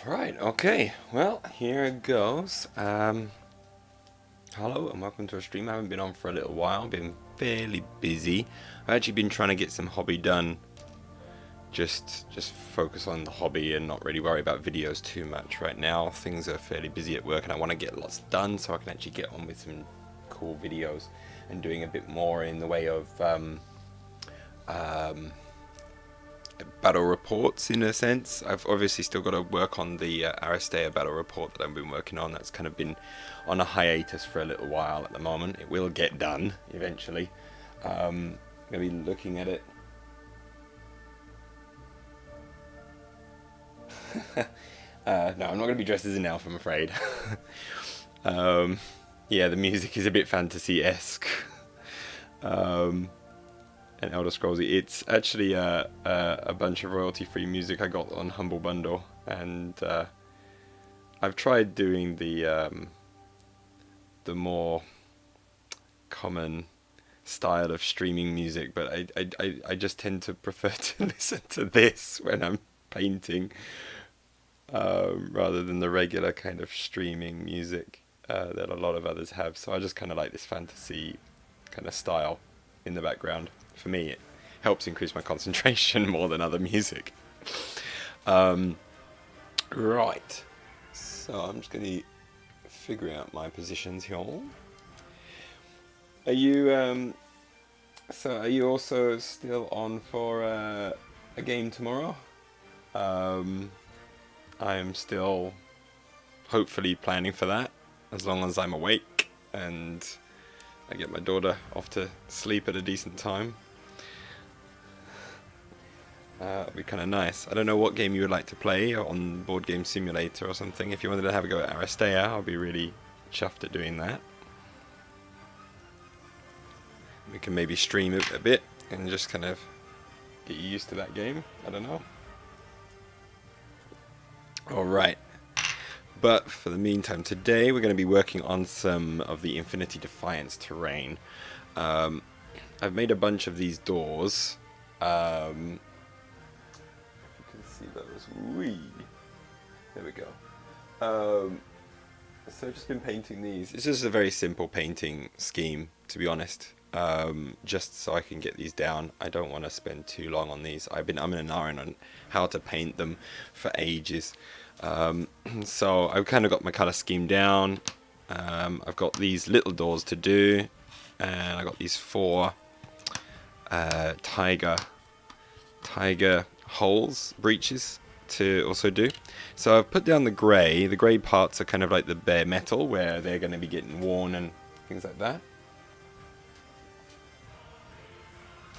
Right, okay, well, here it goes. Hello and welcome to a stream. I haven't been on for a little while, been fairly busy. I've actually been trying to get some hobby done. Just focus on the hobby and not really worry about videos too much right now. Things are fairly busy at work and I want to get lots done so I can actually get on with some cool videos and doing a bit more in the way of battle reports in a sense. I've obviously still got to work on the Aristea battle report that I've been working on. That's kind of been on a hiatus for a little while at the moment. It will get done eventually. I'm going to be looking at it. No, I'm not going to be dressed as an elf, I'm afraid. Yeah, the music is a bit fantasy-esque. And Elder Scrollsy. It's actually a bunch of royalty-free music I got on Humble Bundle, and I've tried doing the more common style of streaming music, but I just tend to prefer to listen to this when I'm painting, rather than the regular kind of streaming music that a lot of others have. So I just kind of like this fantasy kind of style in the background. For me, it helps increase my concentration more than other music. Right, so I'm just going to figure out my positions here. Are you are you also still on for a game tomorrow? I am still hopefully planning for that, as long as I'm awake and I get my daughter off to sleep at a decent time. It'd be kind of nice. I don't know what game you would like to play on Board Game Simulator or something. If you wanted to have a go at Aristea, I'll be really chuffed at doing that. We can maybe stream it a bit and just kind of get you used to that game. I don't know. Alright. But for the meantime, today we're going to be working on some of the Infinity Defiance Terrain. I've made a bunch of these doors. You can see those. Whee! There we go. So I've just been painting these. It's just a very simple painting scheme, to be honest. Just so I can get these down. I don't want to spend too long on these. I'm in an iron on how to paint them for ages. So I've kind of got my colour scheme down. I've got these little doors to do, and I got these 4 tiger holes, breaches to also do. So I've put down the grey. The grey parts are kind of like the bare metal, where they're going to be getting worn and things like that.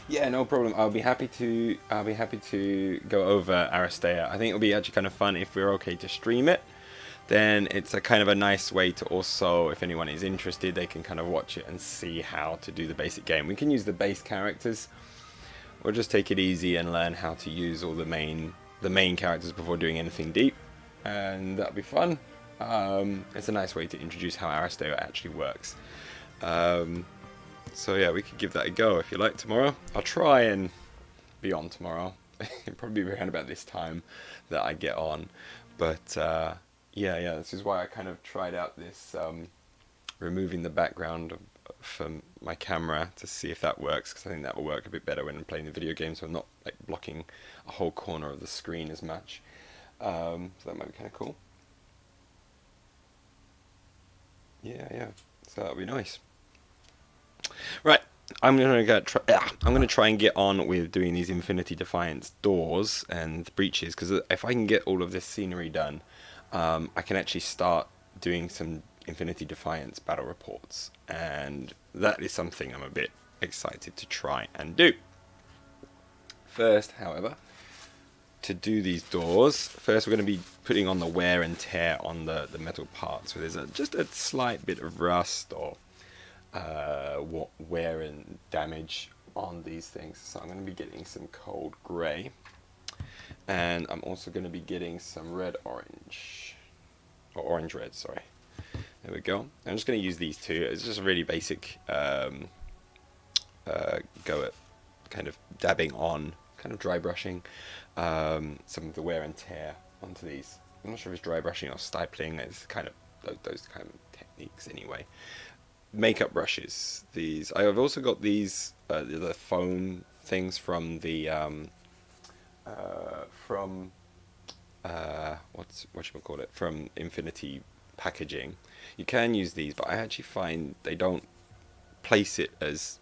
Yeah, no problem. I'll be happy to go over Aristea. I think it'll be actually kind of fun if we're okay to stream it. Then it's a kind of a nice way to also, if anyone is interested, they can kind of watch it and see how to do the basic game. We can use the base characters. We'll just take it easy and learn how to use all the main characters before doing anything deep, and that'll be fun. It's a nice way to introduce how Aristea actually works. So yeah, we could give that a go if you like tomorrow. I'll try and be on tomorrow. It'll probably be around about this time that I get on. But yeah, this is why I kind of tried out this removing the background from my camera to see if that works, because I think that will work a bit better when I'm playing the video game, so I'm not like blocking a whole corner of the screen as much. So that might be kind of cool. Yeah. So that'll be nice. Right, I'm gonna try and get on with doing these Infinity Defiance doors and breaches, because if I can get all of this scenery done, I can actually start doing some Infinity Defiance battle reports, and that is something I'm a bit excited to try and do. First, however, to do these doors, we're going to be putting on the wear and tear on the metal parts. So there's just a slight bit of rust or wear and damage on these things. So I'm going to be getting some cold grey, and I'm also going to be getting some orange red, sorry. There we go. I'm just going to use these two. It's just a really basic go at kind of dabbing on, kind of dry brushing some of the wear and tear onto these. I'm not sure if it's dry brushing or stippling. It's kind of those kind of techniques anyway. Makeup brushes. These I've also got these the foam things from the from what should we call it, from Infinity packaging. You can use these, but I actually find they don't place it as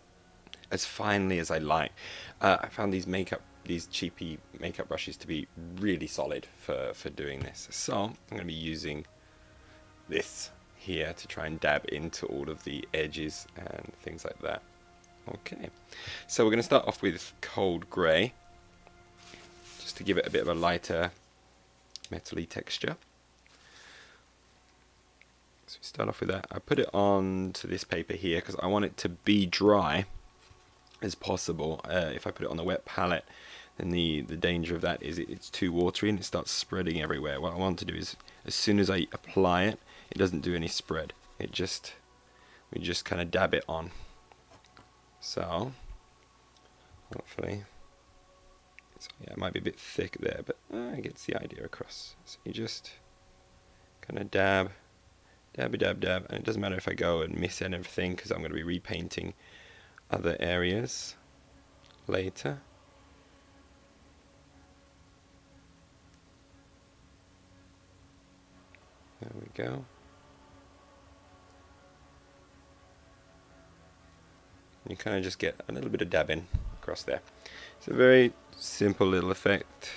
finely as I like. I found these cheapy makeup brushes to be really solid for doing this. So I'm going to be using this here to try and dab into all of the edges and things like that. Okay, so we're going to start off with cold grey, just to give it a bit of a lighter metal-y texture. So we start off with that. I put it onto this paper here because I want it to be dry as possible. If I put it on the wet palette, then the danger of that is it's too watery and it starts spreading everywhere. What I want to do is, as soon as I apply it, it doesn't do any spread. We just kind of dab it on. So hopefully, yeah, it might be a bit thick there, but it gets the idea across. So you just kind of dab, and it doesn't matter if I go and miss anything because I'm going to be repainting other areas later. There we go. You kind of just get a little bit of dabbing across there. It's a very simple little effect.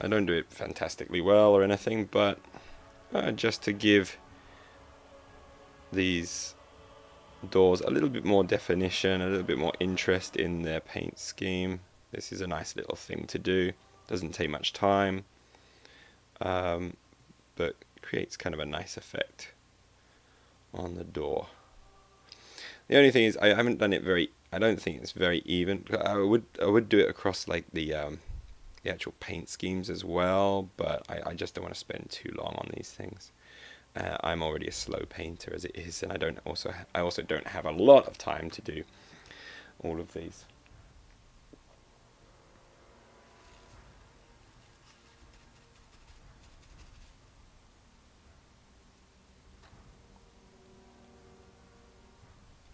I don't do it fantastically well or anything, but just to give these doors a little bit more definition, a little bit more interest in their paint scheme. This is a nice little thing to do. Doesn't take much time, but creates kind of a nice effect on the door. The only thing is I haven't done it very. I don't think it's very even. I would do it across like the actual paint schemes as well, but I just don't want to spend too long on these things. I'm already a slow painter as it is, and I also don't have a lot of time to do all of these.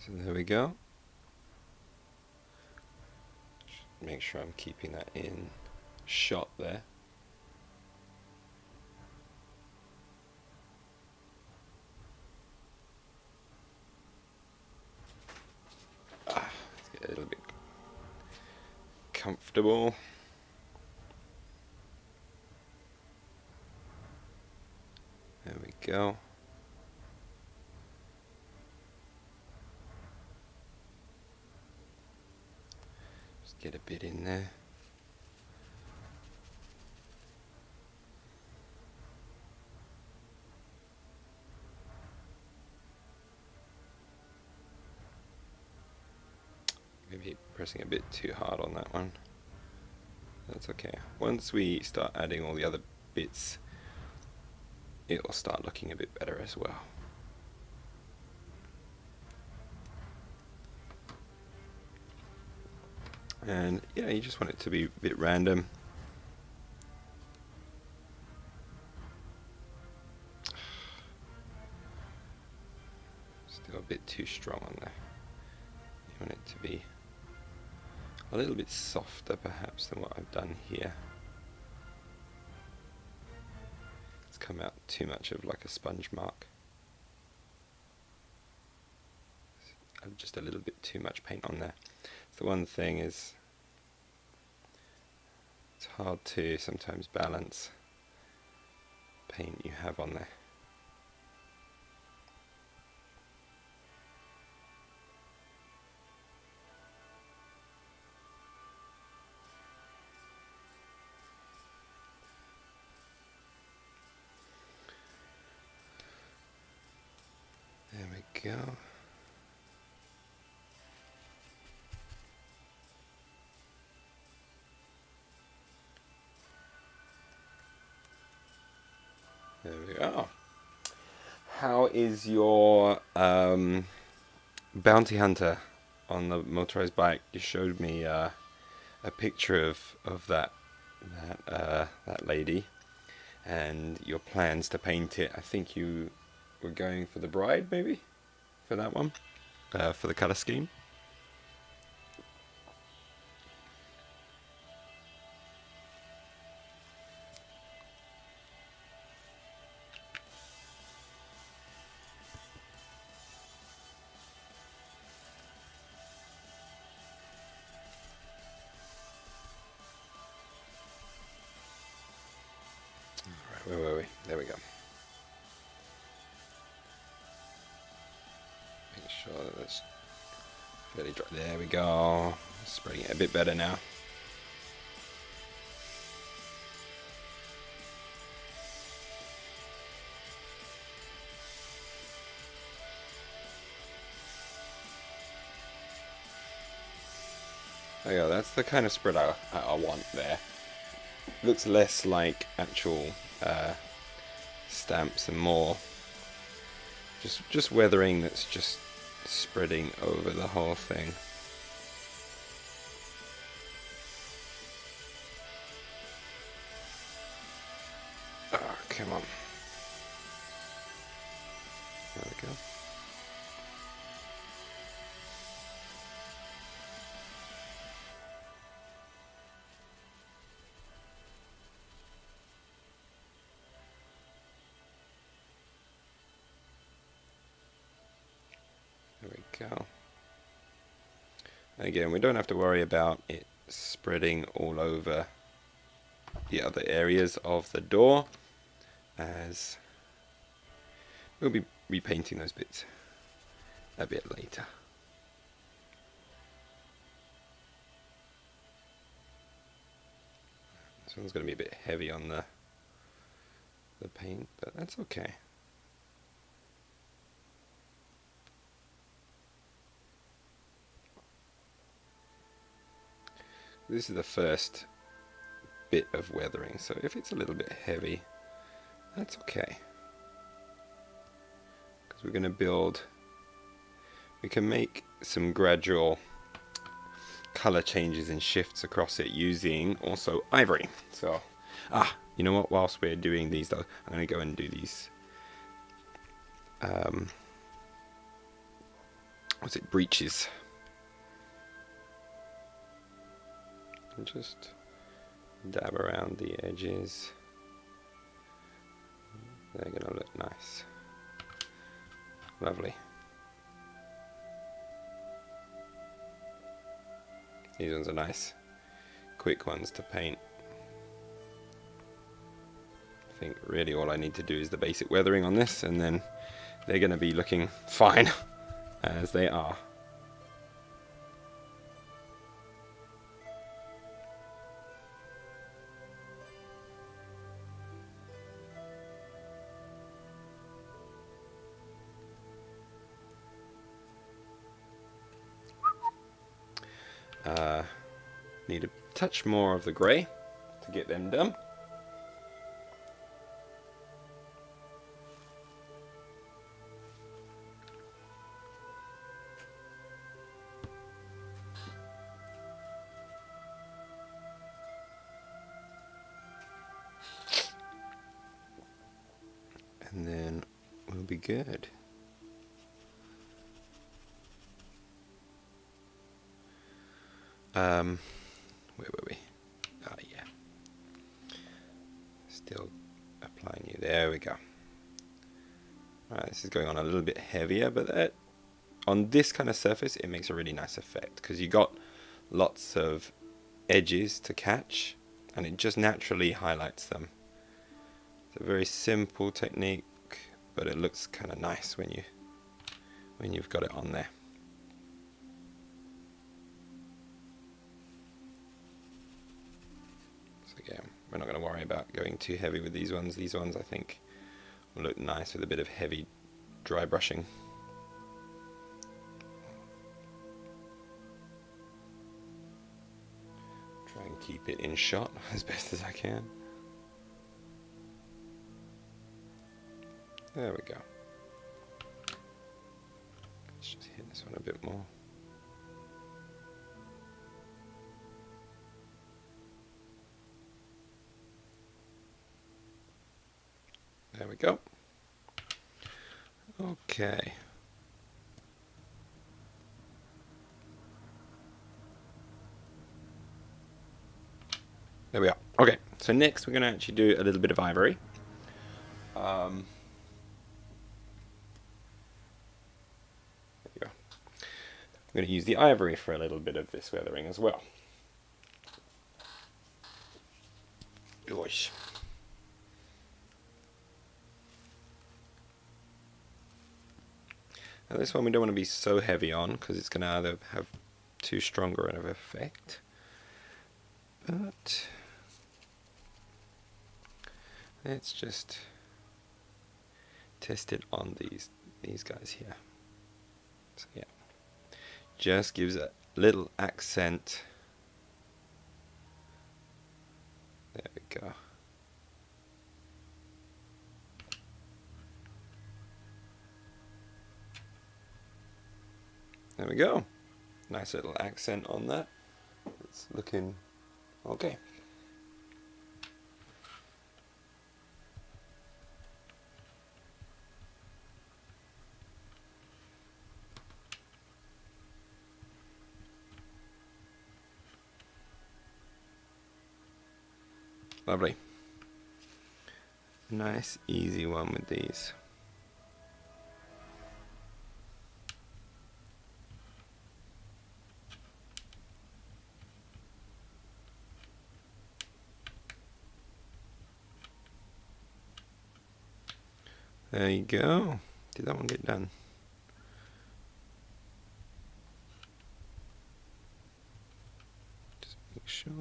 So there we go. Just make sure I'm keeping that in shot there. Let's get a little bit comfortable. There we go. Just get a bit in there. Maybe pressing a bit too hard on that one. That's okay. Once we start adding all the other bits, it will start looking a bit better as well. And yeah, you just want it to be a bit random. Still a bit too strong on there. You want it to be a little bit softer perhaps than what I've done here. It's come out too much of like a sponge mark. Just a little bit too much paint on there. The one thing is it's hard to sometimes balance paint you have on there. There we go. There we go. How is your bounty hunter on the motorized bike? You showed me a picture of that lady. and your plans to paint it. I think you were going for the bride, maybe, for that one, for the colour scheme. Alright, where were we? There we go. Make sure that that's fairly dry. There we go. Spreading it a bit better now. There you go, that's the kind of spread I want there. Looks less like actual stamps and more just weathering that's just spreading over the whole thing. Oh, come on. There we go. There we go. Again, we don't have to worry about it spreading all over the other areas of the door, as we'll be repainting those bits a bit later. This one's going to be a bit heavy on the paint, but that's okay. This is the first bit of weathering, so if it's a little bit heavy, that's okay. Because we're going to build, we can make some gradual color changes and shifts across it using also ivory. So, you know what, whilst we're doing these though, I'm going to go and do these, what's it, breeches. And just dab around the edges. They're going to look nice. Lovely. These ones are nice, quick ones to paint. I think really all I need to do is the basic weathering on this, and then they're going to be looking fine as they are. Need a touch more of the grey to get them done. And then we'll be good. Where were we? Oh yeah. Still applying you. There we go. Alright, this is going on a little bit heavier, but on this kind of surface it makes a really nice effect because you got lots of edges to catch and it just naturally highlights them. It's a very simple technique, but it looks kind of nice when you've got it on there. Yeah, we're not going to worry about going too heavy with these ones. These ones I think will look nice with a bit of heavy dry brushing. Try and keep it in shot as best as I can. There we go. Let's just hit this one a bit more. go. Okay. There we are. Okay, so next we're going to actually do a little bit of ivory. There you go. I'm going to use the ivory for a little bit of this weathering as well. Gosh. Now this one we don't want to be so heavy on because it's going to either have too stronger of an effect. But let's just test it on these guys here. So yeah, just gives a little accent. There we go. There we go. Nice little accent on that. It's looking okay. Lovely. Nice, easy one with these. There you go. Did that one get done? Just make sure.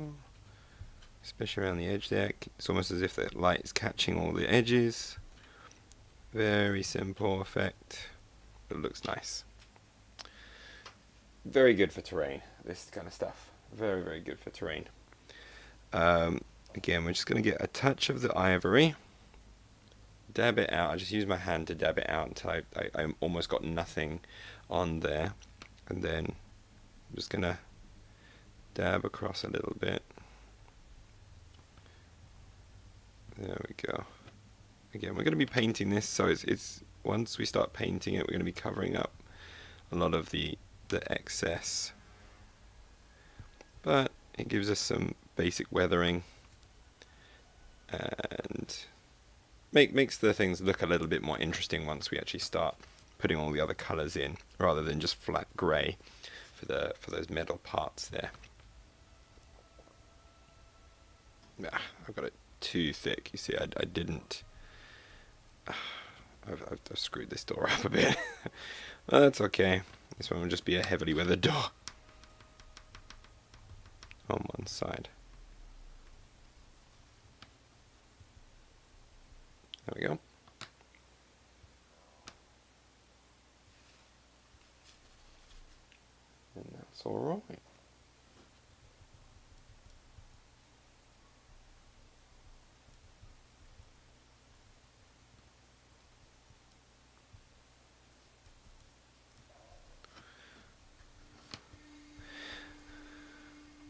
Especially around the edge there. It's almost as if the light is catching all the edges. Very simple effect, but it looks nice. Very good for terrain, this kind of stuff. Very, very good for terrain. Again, we're just going to get a touch of the ivory. Dab it out. I just use my hand to dab it out until I almost got nothing on there. And then I'm just going to dab across a little bit. There we go. Again, we're going to be painting this, so it's once we start painting it, we're going to be covering up a lot of the excess. But it gives us some basic weathering and makes the things look a little bit more interesting once we actually start putting all the other colours in, rather than just flat grey for those metal parts there. I've got it too thick. You see, I didn't. I've screwed this door up a bit. Well, that's okay. This one will just be a heavily weathered door on one side. There we go. And that's all right.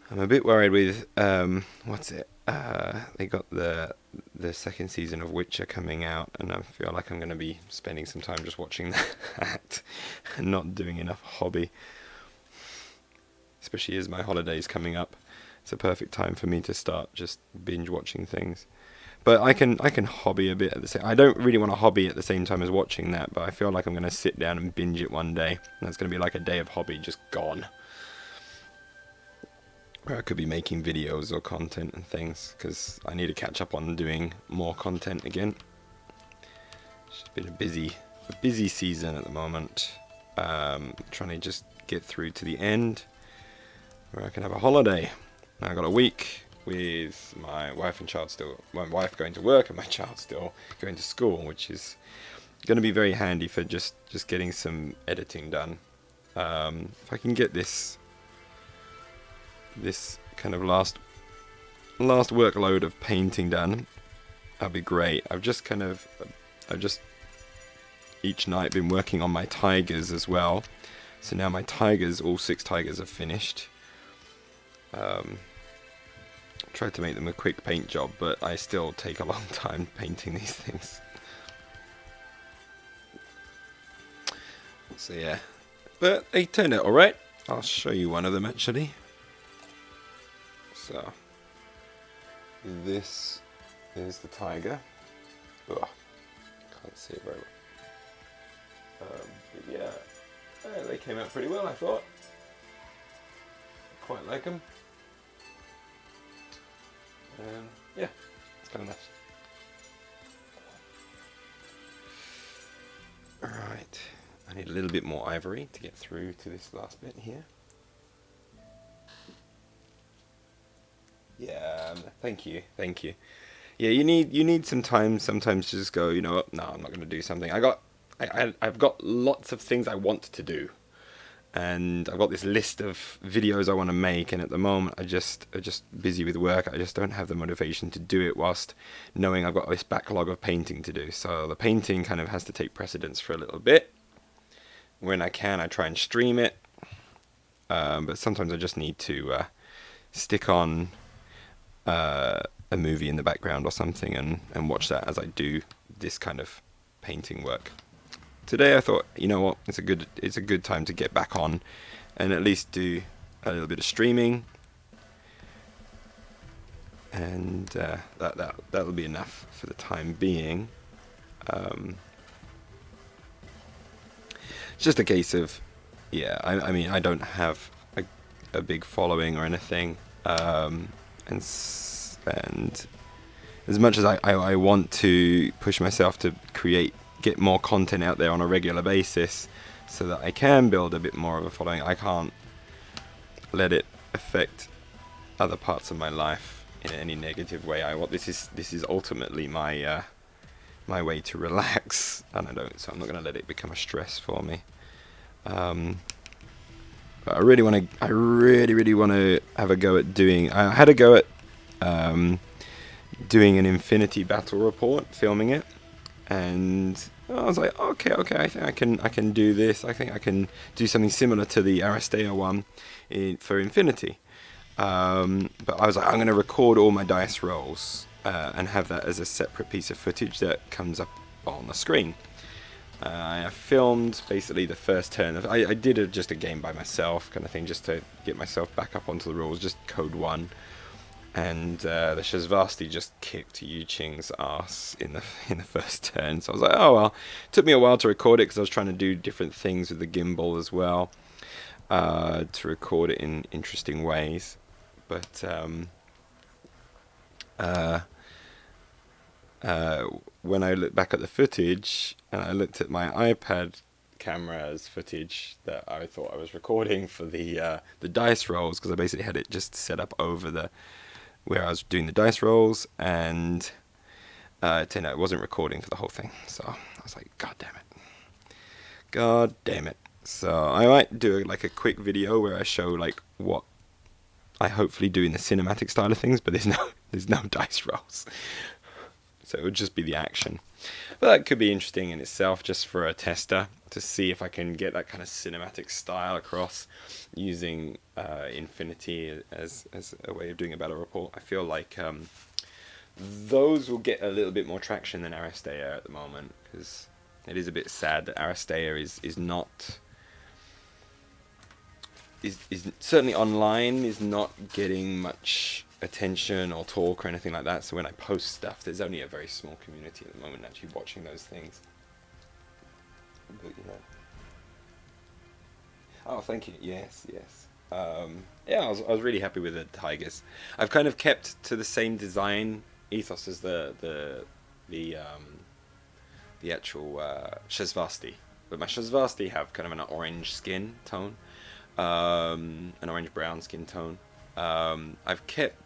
I'm a bit worried with what's it? They got the second season of Witcher coming out, and I feel like I'm going to be spending some time just watching that and not doing enough hobby. Especially as my holidays coming up, it's a perfect time for me to start just binge watching things. But I can hobby a bit at the same. I don't really want to hobby at the same time as watching that, but I feel like I'm going to sit down and binge it one day, and that's going to be like a day of hobby just gone. Where I could be making videos or content and things, because I need to catch up on doing more content again. It's been a busy season at the moment. Trying to just get through to the end where I can have a holiday. Now I got a week with my wife and child still. My wife going to work and my child still going to school, which is going to be very handy for just getting some editing done. If I can get this kind of last workload of painting done, that'd be great. I've just each night been working on my tigers as well. So now my tigers, all 6 tigers are finished. Tried to make them a quick paint job, but I still take a long time painting these things. So yeah, but they turned out alright. I'll show you one of them actually. So this is the tiger. Ugh, can't see it very well. But yeah, they came out pretty well, I thought. Quite like them. Yeah, it's kind of nice. Alright, I need a little bit more ivory to get through to this last bit here. Yeah, thank you. Yeah, you need some time sometimes to just go, you know what, no, I'm not going to do something. I've got lots of things I want to do. And I've got this list of videos I want to make, and at the moment I'm just busy with work. I just don't have the motivation to do it whilst knowing I've got this backlog of painting to do. So the painting kind of has to take precedence for a little bit. When I can, I try and stream it, but sometimes I just need to stick on a movie in the background or something and watch that as I do this kind of painting work. Today I thought, you know what, it's a good time to get back on and at least do a little bit of streaming, and that'll be enough for the time being. It's just a case of, yeah, I mean, I don't have a big following or anything, and as much as I want to push myself to get more content out there on a regular basis so that I can build a bit more of a following, I can't let it affect other parts of my life in any negative way. This is ultimately my way to relax, and I'm not going to let it become a stress for me. But I really want to have a go at doing. I had a go at doing an Infinity battle report, filming it. And I was like, okay, I think I can do this. I think I can do something similar to the Aristea one for Infinity. But I was like, I'm going to record all my dice rolls and have that as a separate piece of footage that comes up on the screen. I filmed basically the first turn. I did just a game by myself kind of thing, just to get myself back up onto the rules, just code 1. And the Shazvasti just kicked Yu Qing's ass in the first turn. So I was like, oh well. It took me a while to record it because I was trying to do different things with the gimbal as well, to record it in interesting ways. But when I looked back at the footage and I looked at my iPad camera's footage that I thought I was recording for the dice rolls, because I basically had it just set up over where I was doing the dice rolls, and it turned out it wasn't recording for the whole thing. So I was like, God damn it. So I might do a quick video where I show what I hopefully do in the cinematic style of things, but there's no dice rolls. So it would just be the action. But that could be interesting in itself, just for a tester, to see if I can get that kind of cinematic style across using Infinity as a way of doing a battle report. I feel like those will get a little bit more traction than Aristea at the moment, because it is a bit sad that Aristea is certainly online is not getting much attention or talk or anything like that. So when I post stuff, there's only a very small community at the moment actually watching those things. But oh, thank you. Yes. Yeah, I was really happy with the tigers. I've kind of kept to the same design ethos as the actual Shazvasti, but my Shazvasti have kind of an orange skin tone, an orange brown skin tone. I've kept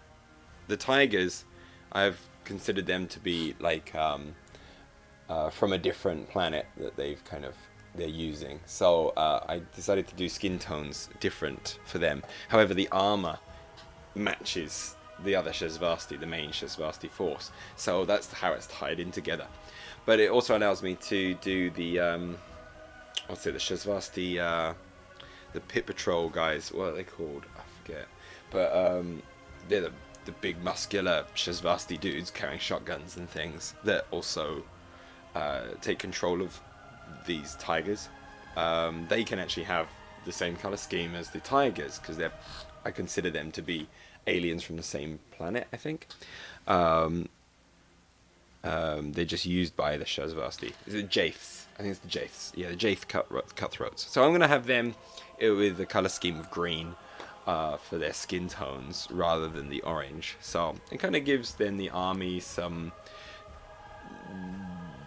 the tigers. I've considered them to be from a different planet that they're using. So I decided to do skin tones different for them. However, the armor matches the other Shazvasti, the main Shazvasti force. So that's how it's tied in together. But it also allows me to do the the Shazvasti, the pit patrol guys. What are they called? I forget. But they're the big muscular Shazvasti dudes carrying shotguns and things that also take control of these tigers they can actually have the same color scheme as the tigers because I consider them to be aliens from the same planet. I think they're just used by the Shazvasti. Is it Jaiths? I think it's the Jaiths. Yeah, the Jaith cutthroats. So I'm gonna have them with the color scheme of green for their skin tones rather than the orange. So it kind of gives then the army some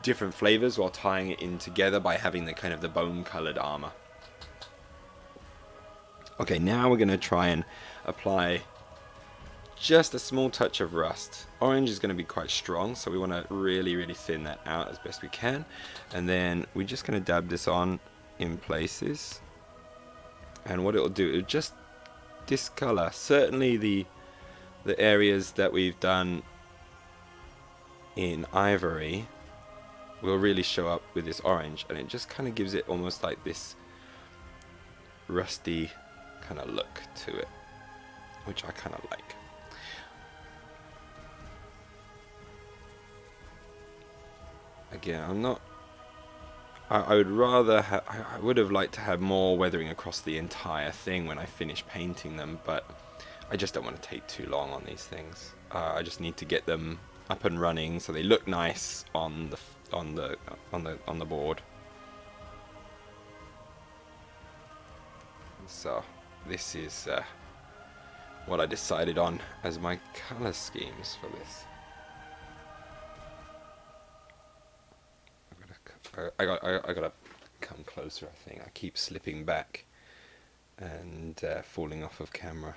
different flavors while tying it in together by having the kind of the bone colored armor. Okay, now we're going to try and apply just a small touch of rust. Orange is going to be quite strong, so we want to really thin that out as best we can. And then we're just going to dab this on in places. And what it'll do, it'll just discolor certainly the areas that we've done in ivory will really show up with this orange, and it just kind of gives it almost like this rusty kind of look to it, which I kind of like. Again, I'm not. I would rather. I would have liked to have more weathering across the entire thing when I finish painting them, but I just don't want to take too long on these things. I just need to get them up and running so they look nice on the board. So this is what I decided on as my color schemes for this. I gotta come closer. I think I keep slipping back and falling off of camera.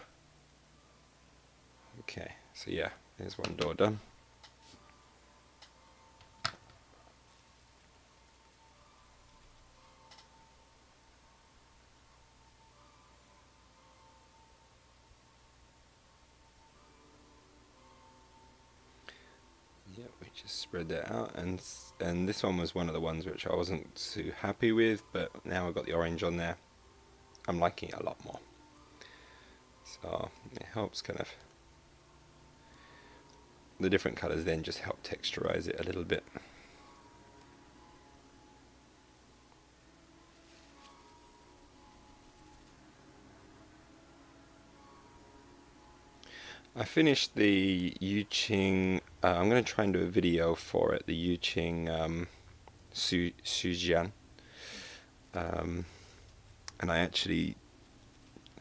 Okay, so yeah, there's one door done. Yep, we just spread that out, and this one was one of the ones which I wasn't too happy with, but now I've got the orange on there, I'm liking it a lot more. So it helps kind of, the different colours then just help texturize it a little bit. I finished the Yuqing, I'm going to try and do a video for it, the Yuqing Sujian. And I actually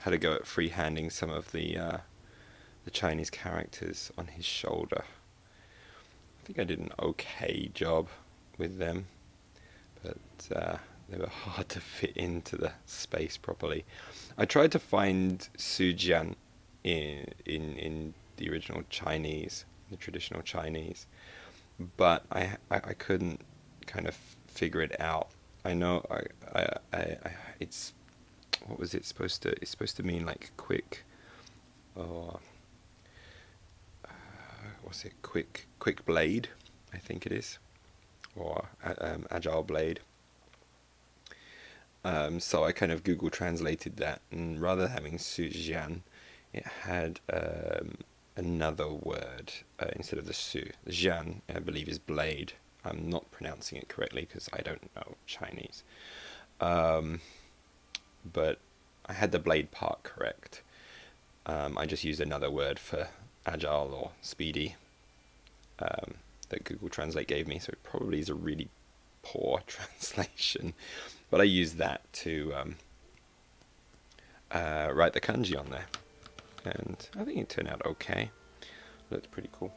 had a go at freehanding some of the Chinese characters on his shoulder. I think I did an okay job with them, but they were hard to fit into the space properly. I tried to find Sujian in the original Chinese, the traditional Chinese, but I couldn't kind of figure it out. I know it's, what was it supposed to? It's supposed to mean like quick, or what's it? Quick blade, I think it is, or agile blade. So I kind of Google translated that, and rather than having Sujian, it had another word instead of the Su. Jian, I believe, is blade. I'm not pronouncing it correctly because I don't know Chinese. But I had the blade part correct. I just used another word for agile or speedy that Google Translate gave me, so it probably is a really poor translation. But I used that to write the kanji on there, and I think it turned out okay. Looked pretty cool.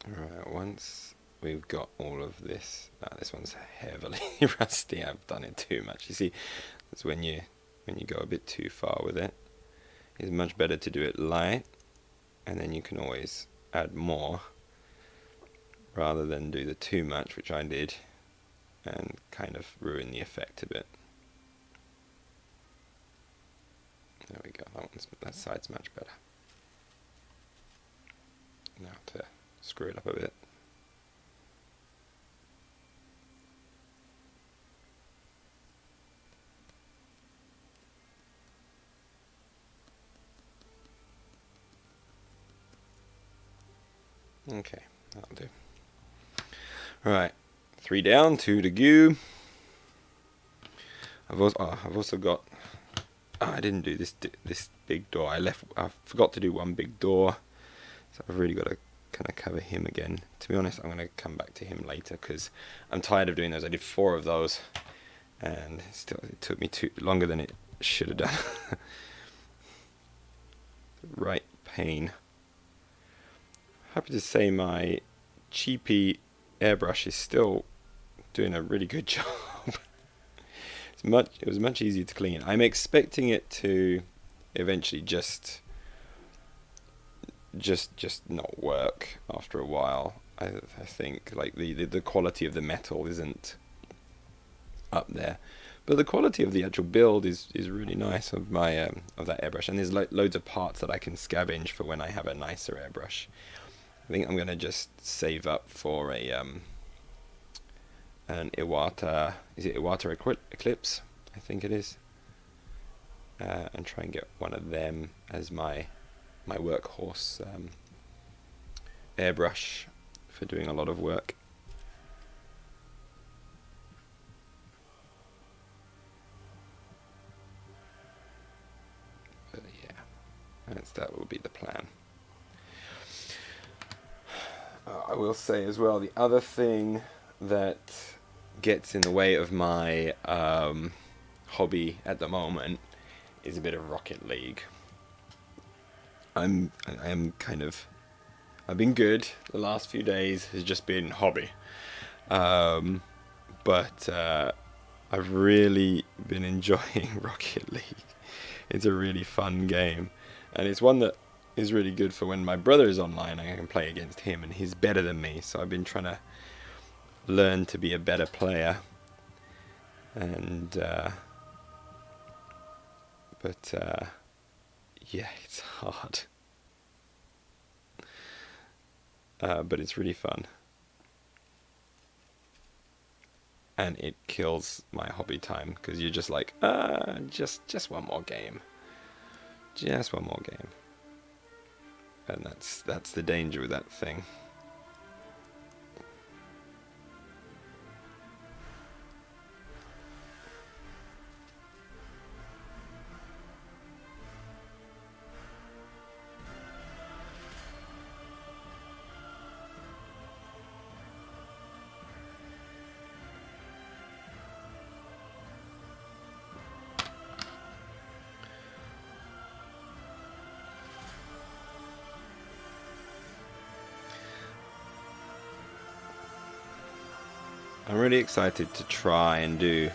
Alright, once we've got all of this, this one's heavily rusty. I've done it too much. You see, that's when you go a bit too far with it. It's much better to do it light, and then you can always add more rather than do the too much, which I did, and kind of ruin the effect a bit. There we go, that side's much better. Now to screw it up a bit. Okay, that'll do. Right, 3 down, 2 to go. I've also got. I didn't do this big door. I forgot to do one big door, so I've really got to kind of cover him again. To be honest, I'm going to come back to him later because I'm tired of doing those. I did 4 of those, and still it took me longer than it should have done. Right pain. Happy to say my cheapy airbrush is still doing a really good job. It was much easier to clean. I'm expecting it to eventually just not work after a while. I think like the quality of the metal isn't up there, but the quality of the actual build is really nice of my of that airbrush, and there's loads of parts that I can scavenge for when I have a nicer airbrush. I think I'm gonna just save up for an Iwata. Is it Iwata Eclipse? I think it is. And try and get one of them as my workhorse airbrush for doing a lot of work. But yeah, that will be the plan. I will say as well, the other thing that gets in the way of my hobby at the moment is a bit of Rocket League. I've been good. The last few days has just been hobby, but I've really been enjoying Rocket League. It's a really fun game, and it's one that is really good for when my brother is online. I can play against him, and he's better than me. So I've been trying to learn to be a better player, and yeah, it's hard, but it's really fun, and it kills my hobby time because you're just like, just one more game, and that's the danger with that thing. I'm really excited to try and do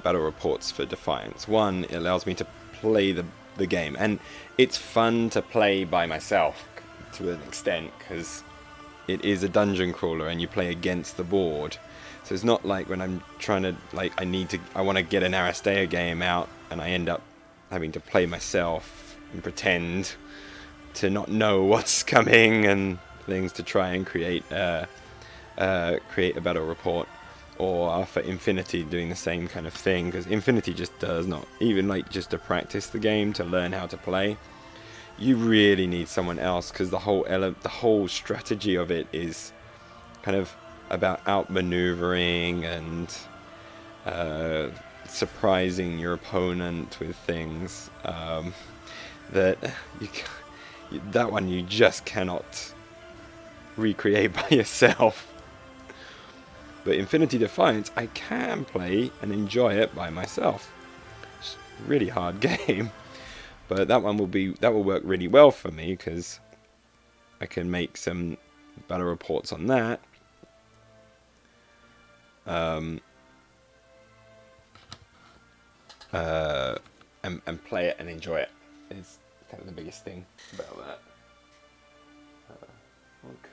battle reports for Defiance. One, it allows me to play the game, and it's fun to play by myself to an extent because it is a dungeon crawler and you play against the board. So it's not like when I'm trying to, like, I want to get an Aristea game out and I end up having to play myself and pretend to not know what's coming and things to try and create a battle report, or for Infinity doing the same kind of thing, because Infinity just does not even like just to practice the game, to learn how to play. You really need someone else because the whole strategy of it is kind of about outmaneuvering and surprising your opponent with things that that one you just cannot recreate by yourself. But Infinity Defiance, I can play and enjoy it by myself. It's a really hard game, but that will work really well for me because I can make some battle reports on that. And play it and enjoy it. It's kind of the biggest thing about that.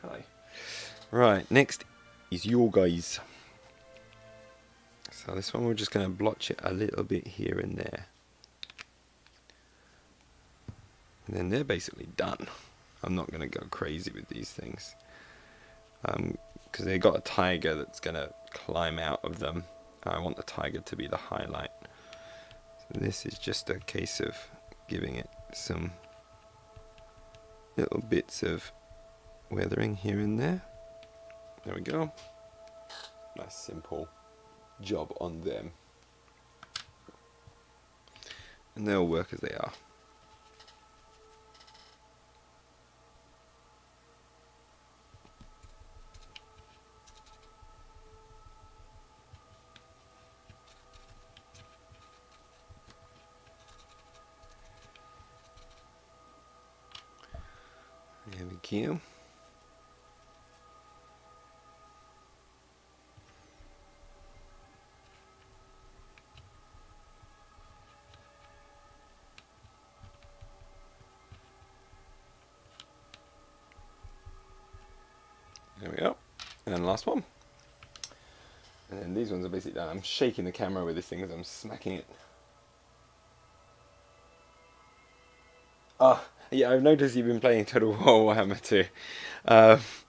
Okay. Right, next is your guys. So this one we're just going to blotch it a little bit here and there. And then they're basically done. I'm not going to go crazy with these things. Because they've got a tiger that's going to climb out of them. I want the tiger to be the highlight. So this is just a case of giving it some little bits of weathering here and there. There we go. Nice simple job on them. And they'll work as they are. There we go. There we go. And then the last one. And then these ones are basically done. I'm shaking the camera with this thing as I'm smacking it. Ah, yeah, I've noticed you've been playing Total War Warhammer 2. I've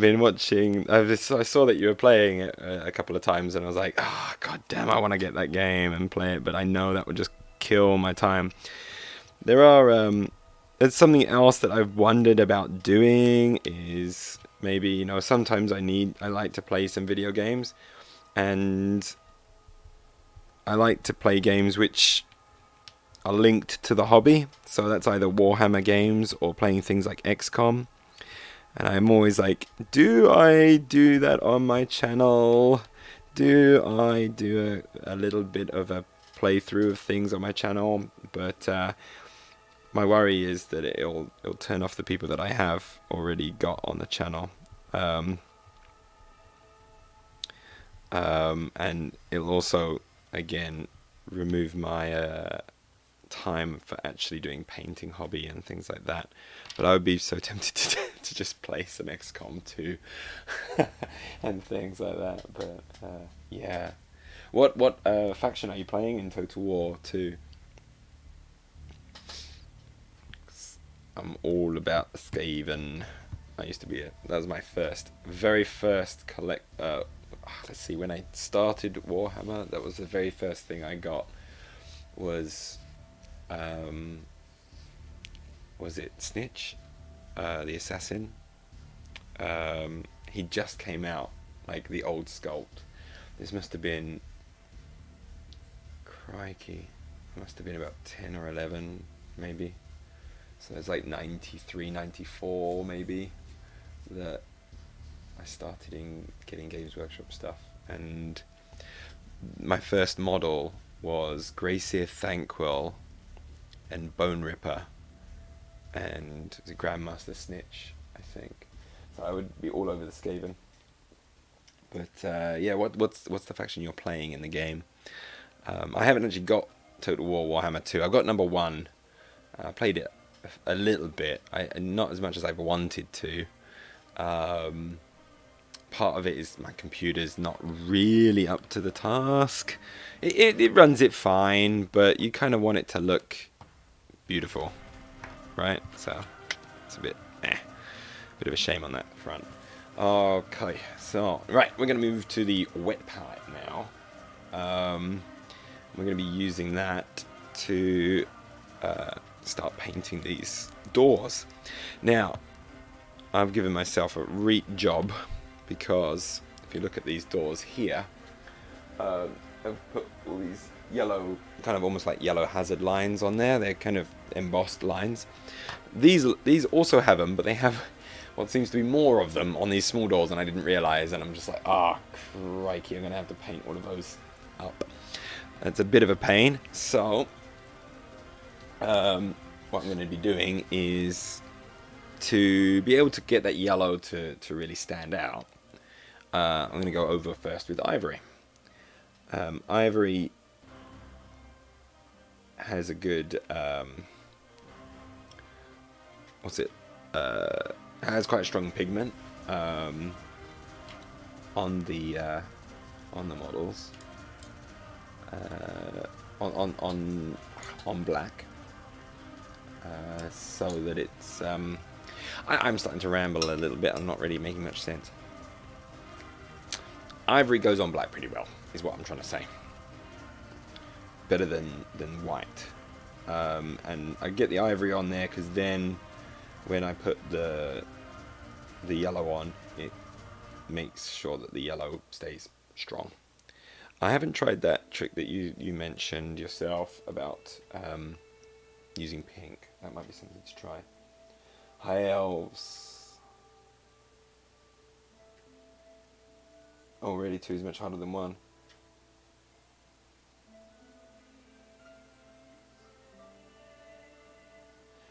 been watching. I saw that you were playing it a couple of times, and I was like, "Oh, god damn! I want to get that game and play it," but I know that would just kill my time. There's something else that I've wondered about doing. Is maybe, you know, sometimes I like to play some video games, and I like to play games which are linked to the hobby. So that's either Warhammer games or playing things like XCOM. And I'm always like, do I do that on my channel? Do I do a little bit of a playthrough of things on my channel? But my worry is that it'll turn off the people that I have already got on the channel. And it'll also, again, remove my time for actually doing painting hobby and things like that. But I would be so tempted to just play some XCOM 2 and things like that. But yeah, what faction are you playing in Total War 2? I'm all about the Skaven. I used to be that was my very first let's see, when I started Warhammer, that was the very first thing I got. Was it Snitch, the assassin? He just came out, like the old sculpt. This must have been, crikey, it must have been about 10 or 11 maybe. So it's like 93, 94 maybe that I started getting Games Workshop stuff. And my first model was Gracie Thanquil and Bone Ripper and the Grandmaster Snitch, I think. So I would be all over the Skaven. But yeah, what's the faction you're playing in the game? I haven't actually got Total War Warhammer 2. I got number 1. I played it a little bit, not as much as I've wanted to. Part of it is my computer's not really up to the task. It runs it fine, but you kind of want it to look beautiful, right? So it's a bit of a shame on that front. Okay, so right, we're going to move to the wet palette now. We're going to be using that to start painting these doors. Now, I've given myself a reet job, because if you look at these doors here, I've put all these yellow, kind of almost like yellow hazard lines on there. They're kind of embossed lines. These also have them, but they have what seems to be more of them on these small doors, and I didn't realise, and I'm just like, crikey, I'm going to have to paint all of those up. It's a bit of a pain, so what I'm going to be doing is, to be able to get that yellow to really stand out, I'm going to go over first with ivory. Ivory has a good has quite a strong pigment on the models, on black, so that it's I'm starting to ramble a little bit. I'm not really making much sense. Ivory goes on black pretty well, is what I'm trying to say. Better than white. And I get the ivory on there because then when I put the the yellow on, it makes sure that the yellow stays strong. I haven't tried that trick that you mentioned yourself about using pink. That might be something to try. High elves. Oh, really? 2 is much harder than 1.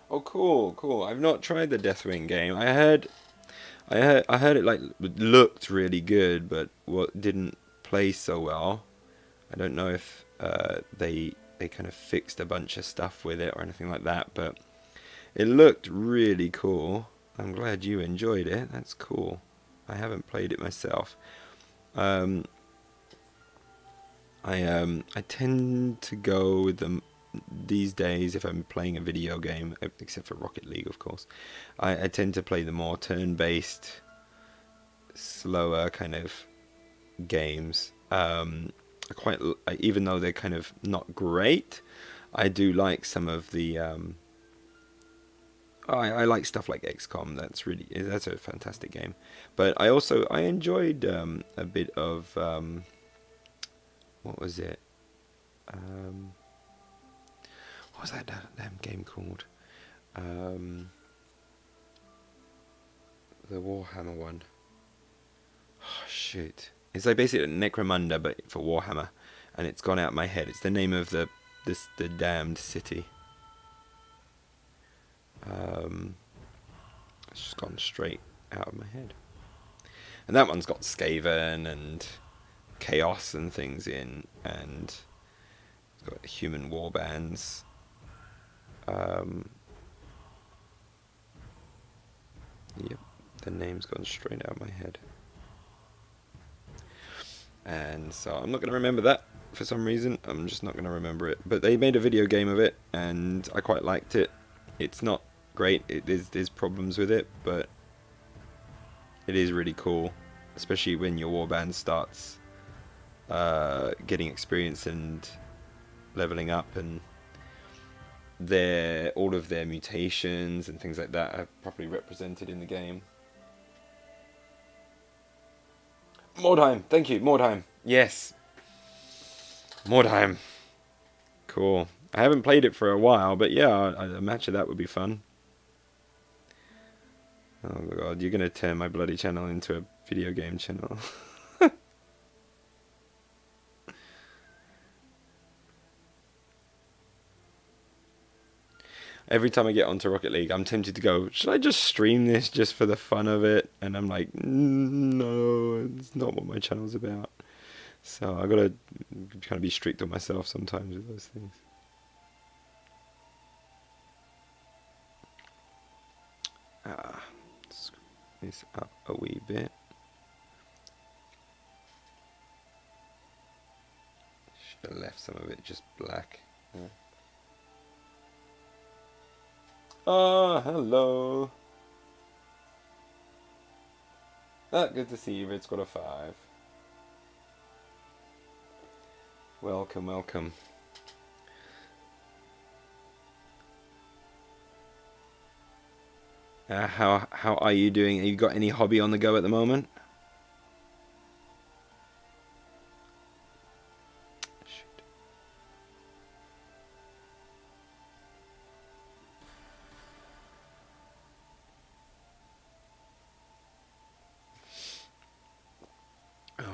Oh, cool, cool. I've not tried the Deathwing game. I heard it like looked really good, but what didn't play so well. I don't know if they kind of fixed a bunch of stuff with it or anything like that, but it looked really cool. I'm glad you enjoyed it. That's cool. I haven't played it myself. I tend to go with them these days if I'm playing a video game, except for Rocket League, of course. I tend to play the more turn-based, slower kind of games. Even though they're kind of not great, I do like some of the. I like stuff like XCOM. That's a fantastic game. But I enjoyed a bit of what was it? What was that damn game called? The Warhammer one. Oh, shoot. It's like basically Necromunda, but for Warhammer, and it's gone out of my head. It's the name of the damned city. It's just gone straight out of my head. And that one's got Skaven and Chaos and things in, and it's got human warbands. Yep, the name's gone straight out of my head. And so I'm not going to remember that for some reason. I'm just not going to remember it. But they made a video game of it, and I quite liked it. It's not great. There's problems with it, but it is really cool, especially when your warband starts getting experience and leveling up, and all of their mutations and things like that are properly represented in the game. More time, thank you, more time. Yes, more time. Cool. I haven't played it for a while, but yeah, a match of that would be fun. Oh god, you're gonna turn my bloody channel into a video game channel. Every time I get onto Rocket League, I'm tempted to go, should I just stream this just for the fun of it? And I'm like, no, it's not what my channel's about. So I gotta kind of be strict on myself sometimes with those things. Screw this up a wee bit. Should have left some of it just black. Yeah. Oh, hello. Good to see you, Red Squad of 5. Welcome, welcome. How are you doing? Have you got any hobby on the go at the moment?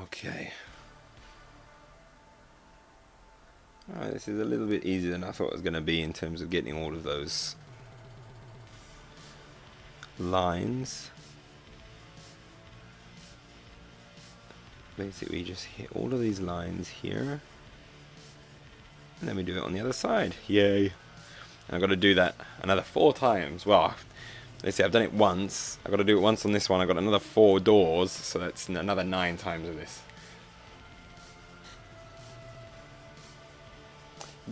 Okay. Alright, this is a little bit easier than I thought it was going to be in terms of getting all of those lines. Basically just hit all of these lines here, and then we do it on the other side. Yay. And I've got to do that another 4 times. Well, let's see, I've done it once. I've got to do it once on this one. I've got another 4 doors, so that's another 9 times of this.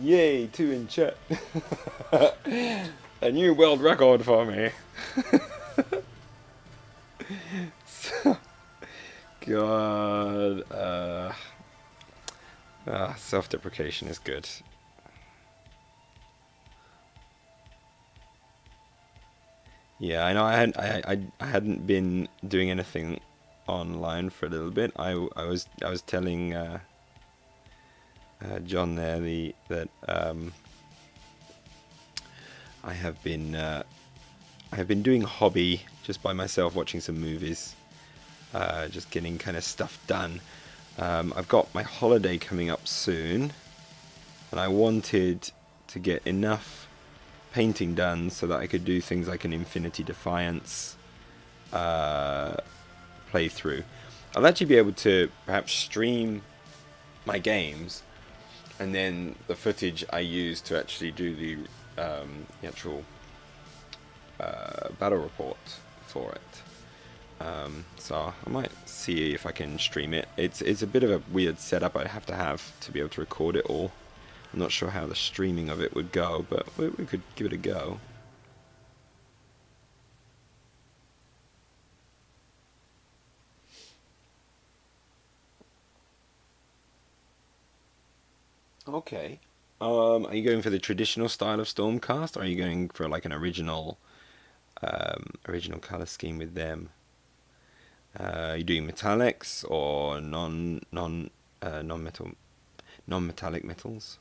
Yay, 2 in chat. A new world record for me. God. Self-deprecation is good. Yeah, I know. I hadn't been doing anything online for a little bit. I was telling John there that I have been doing a hobby just by myself, watching some movies, just getting kind of stuff done. I've got my holiday coming up soon, and I wanted to get enough painting done so that I could do things like an Infinity Defiance playthrough. I'll actually be able to perhaps stream my games, and then the footage I use to actually do the actual battle report for it. So I might see if I can stream it. It's a bit of a weird setup I'd have to be able to record it all. I'm not sure how the streaming of it would go, but we could give it a go. Okay. Are you going for the traditional style of Stormcast, or are you going for like an original color scheme with them? Are you doing metallics or non-metallic metals?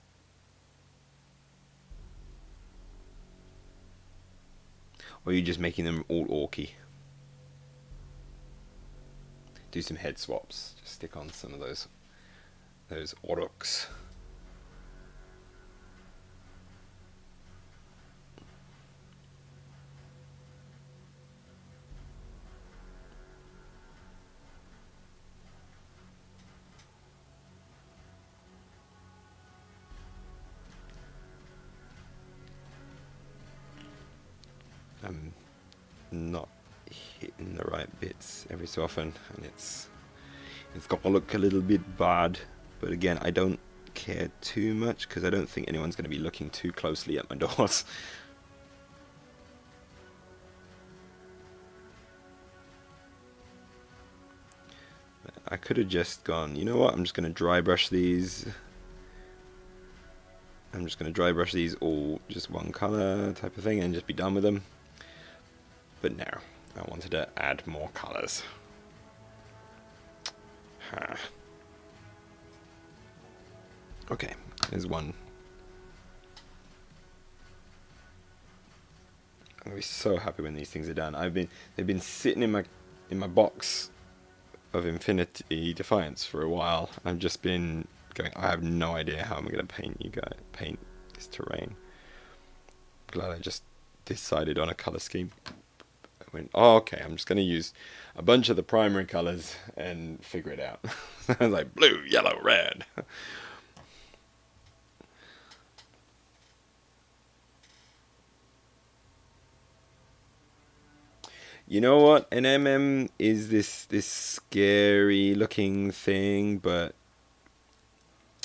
Or are you just making them all orky? Do some head swaps. Just stick on some of those orcs. I'm not hitting the right bits every so often, and it's gonna look a little bit bad. But again, I don't care too much because I don't think anyone's going to be looking too closely at my doors. I could have just gone, you know what, I'm just going to dry brush these. I'm just going to dry brush these all just one color type of thing and just be done with them. But no, I wanted to add more colors. Okay, there's one. I'm gonna be so happy when these things are done. They've been sitting in my box of Infinity Defiance for a while. I've just been going, I have no idea how I'm gonna paint this terrain. Glad I just decided on a color scheme. I went, oh, okay, I'm just gonna use a bunch of the primary colors and figure it out. I was like blue, yellow, red. You know what? An MM is this scary looking thing, but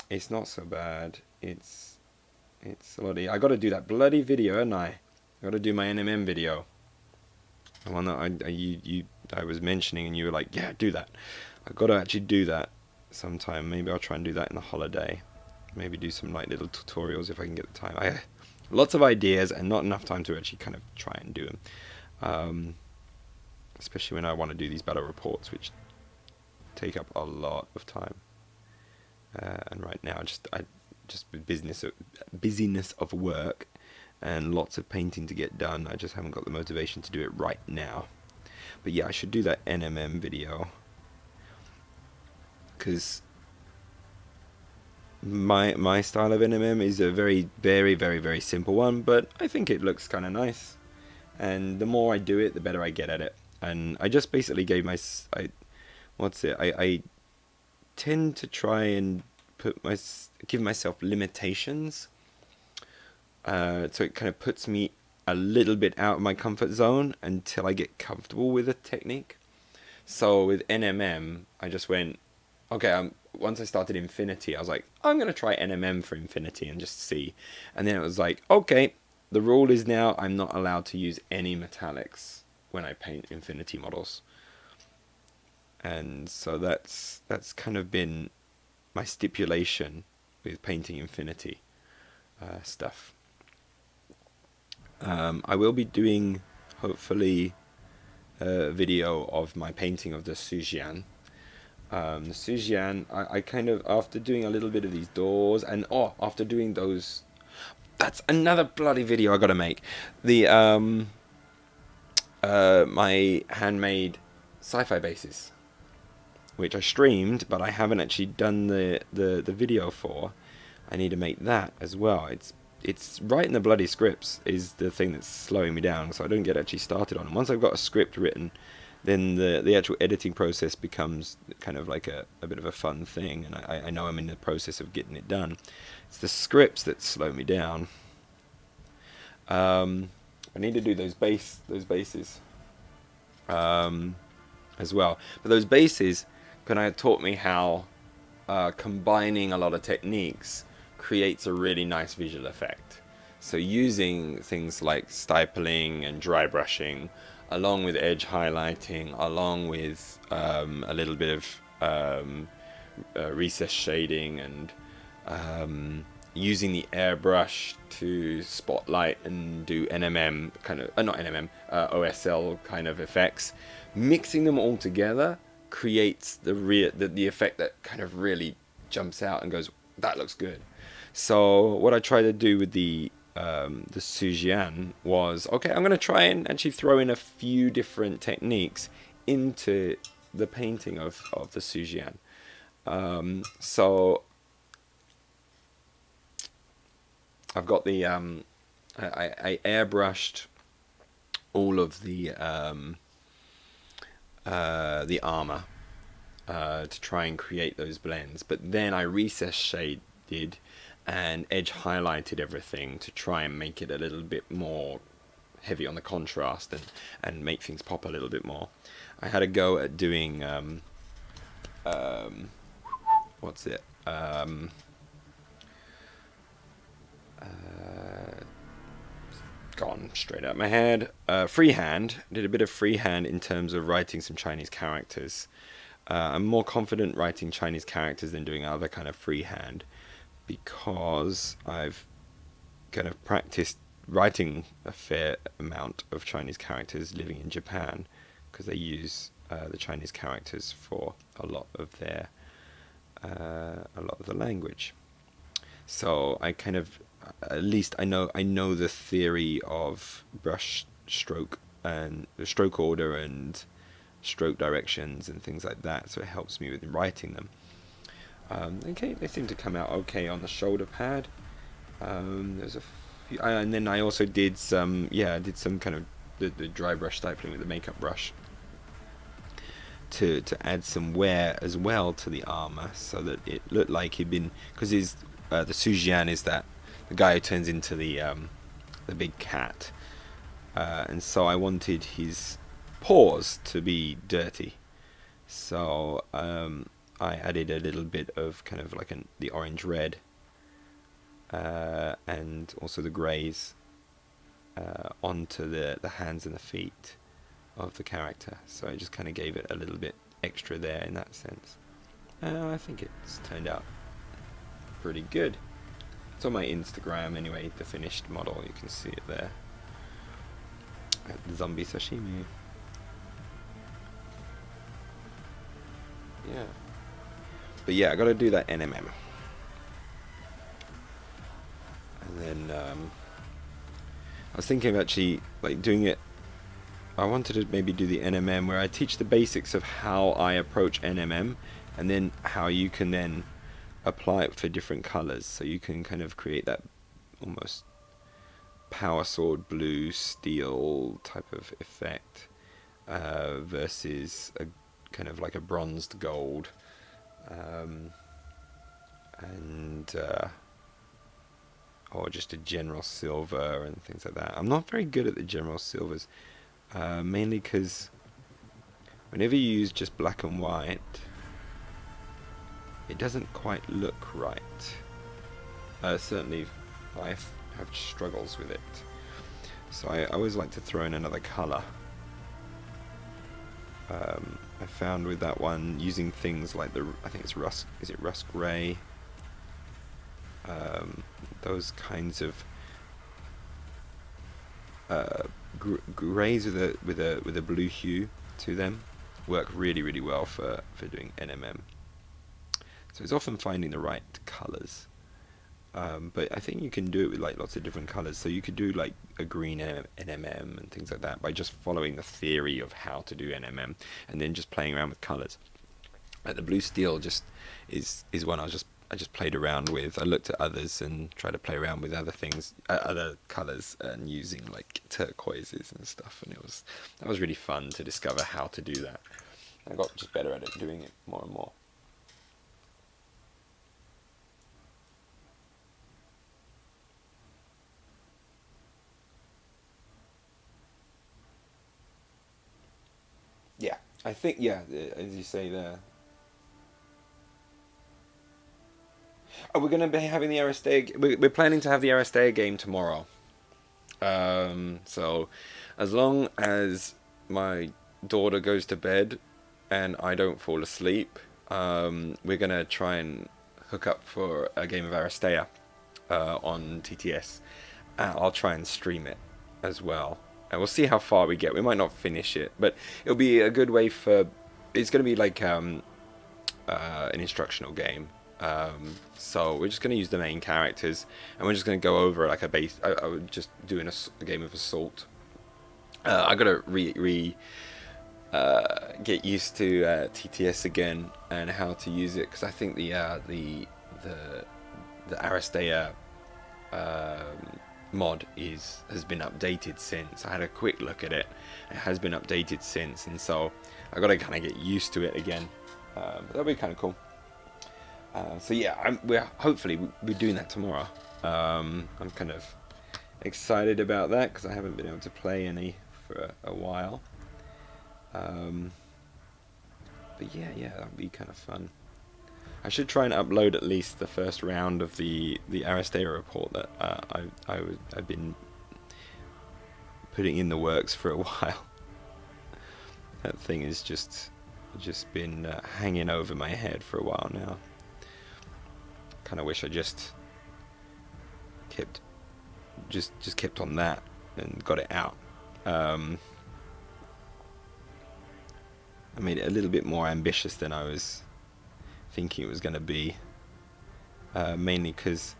it's not so bad. It's bloody. I got to do that bloody video, haven't I? I got to do my NMM video. The one that I was mentioning, and you were like, yeah, do that. I got to actually do that sometime. Maybe I'll try and do that in the holiday. Maybe do some like little tutorials if I can get the time. I have lots of ideas and not enough time to actually kind of try and do them. Especially when I want to do these battle reports, which take up a lot of time. And right now, just with busyness of work and lots of painting to get done, I just haven't got the motivation to do it right now. But yeah, I should do that NMM video, because my style of NMM is a very, very, very, very simple one, but I think it looks kind of nice. And the more I do it, the better I get at it. And I just basically gave I tend to try and give myself limitations, so it kind of puts me a little bit out of my comfort zone until I get comfortable with a technique. So with NMM, I just went, okay, once I started Infinity, I was like, I'm going to try NMM for Infinity and just see. And then it was like, okay, the rule is now I'm not allowed to use any metallics when I paint Infinity models. And so that's kind of been my stipulation with painting Infinity stuff. I will be doing, hopefully a video of my painting of the Sujian. The Sujian, I kind of, after doing a little bit of these doors, and after doing those, that's another bloody video I gotta make. The my handmade sci-fi bases, which I streamed, but I haven't actually done the video for. I need to make that as well. It's writing the bloody scripts is the thing that's slowing me down, so I don't get actually started on them. Once I've got a script written, then the actual editing process becomes kind of like a bit of a fun thing, and I know I'm in the process of getting it done. It's the scripts that slow me down. I need to do those bases as well. But those bases kind of taught me how combining a lot of techniques creates a really nice visual effect. So using things like stippling and dry brushing, along with edge highlighting, along with a little bit of recess shading, and using the airbrush to spotlight and do NMM kind of, not NMM, OSL kind of effects. Mixing them all together creates the effect that kind of really jumps out and goes, that looks good. So what I tried to do with the Sujian was, okay, I'm going to try and actually throw in a few different techniques into the painting of the Sujian. So I've got the I airbrushed all of the armor to try and create those blends, but then I recess shaded and edge highlighted everything to try and make it a little bit more heavy on the contrast and make things pop a little bit more. I had a go at doing what's it? Gone straight out my head. Freehand. Did a bit of freehand in terms of writing some Chinese characters. I'm more confident writing Chinese characters than doing other kind of freehand, because I've kind of practiced writing a fair amount of Chinese characters living in Japan, because they use the Chinese characters for a lot of the language. So I kind of, at least I know the theory of brush stroke and the stroke order and stroke directions and things like that, so it helps me with writing them. Okay, they seem to come out okay on the shoulder pad. There's a few, and then I also did some kind of the dry brush stippling with the makeup brush to add some wear as well to the armor, so that it looked like he'd been, because the Sujian is that the guy who turns into the big cat, and so I wanted his paws to be dirty, so I added a little bit of kind of like the orange red and also the greys onto the hands and the feet of the character, so I just kind of gave it a little bit extra there in that sense. I think it's turned out pretty good. It's on my Instagram anyway, the finished model, you can see it there at the zombie sashimi. Yeah, but yeah, I gotta do that NMM, and then I was thinking of actually like doing it. I wanted to maybe do the NMM where I teach the basics of how I approach NMM, and then how you can then apply it for different colors, so you can kind of create that almost power sword blue steel type of effect versus a kind of like a bronzed gold and or just a general silver and things like that. I'm not very good at the general silvers, mainly because whenever you use just black and white, it doesn't quite look right. Certainly I have struggles with it, so I always like to throw in another color. I found with that one, using things like I think it's rust, is it rust grey? Those kinds of greys with a blue hue to them work really well for doing NMM. So it's often finding the right colours. But I think you can do it with like lots of different colours. So you could do like a green NMM and things like that by just following the theory of how to do NMM and then just playing around with colours. Like the blue steel just is one I just played around with. I looked at others and tried to play around with other things, other colours, and using like turquoises and stuff. And that was really fun to discover how to do that. I got just better at it, doing it more and more. Yeah, I think, yeah, as you say there. Oh, we're going to be having the Aristea. We're planning to have the Aristea game tomorrow. So, as long as my daughter goes to bed and I don't fall asleep, we're going to try and hook up for a game of Aristea on TTS. I'll try and stream it as well. And we'll see how far we get. We might not finish it, but it'll be a good way for... It's going to be like an instructional game. So we're just going to use the main characters, and we're just going to go over like a base. I would just doing a game of Assault. I got to get used to TTS again and how to use it, because I think the Aristea mod has been updated since. I had a quick look at it. It has been updated since, and so I got to kind of get used to it again. But that'll be kind of cool. So yeah, we're hopefully we're doing that tomorrow. I'm kind of excited about that because I haven't been able to play any for a while. But yeah, that'd be kind of fun. I should try and upload at least the first round of the Aristea report that I've been putting in the works for a while. That thing has just been hanging over my head for a while now. Kind of wish I just kept on that and got it out. I made it a little bit more ambitious than I was thinking it was going to be, mainly because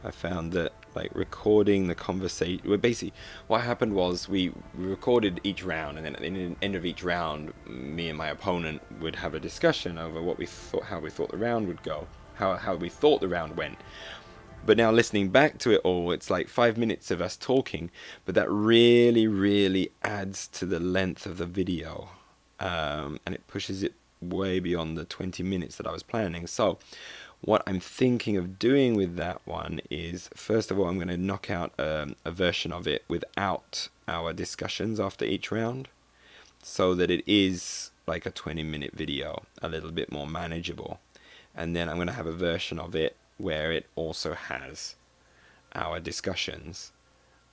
I found that like recording the conversation, well, basically what happened was we recorded each round, and then at the end of each round me and my opponent would have a discussion over how we thought the round would go, how we thought the round went. But now listening back to it all, it's like 5 minutes of us talking, but that really adds to the length of the video, and it pushes it way beyond the 20 minutes that I was planning. So what I'm thinking of doing with that one is, first of all, I'm going to knock out a version of it without our discussions after each round, so that it is like a 20-minute video, a little bit more manageable. And then I'm going to have a version of it where it also has our discussions,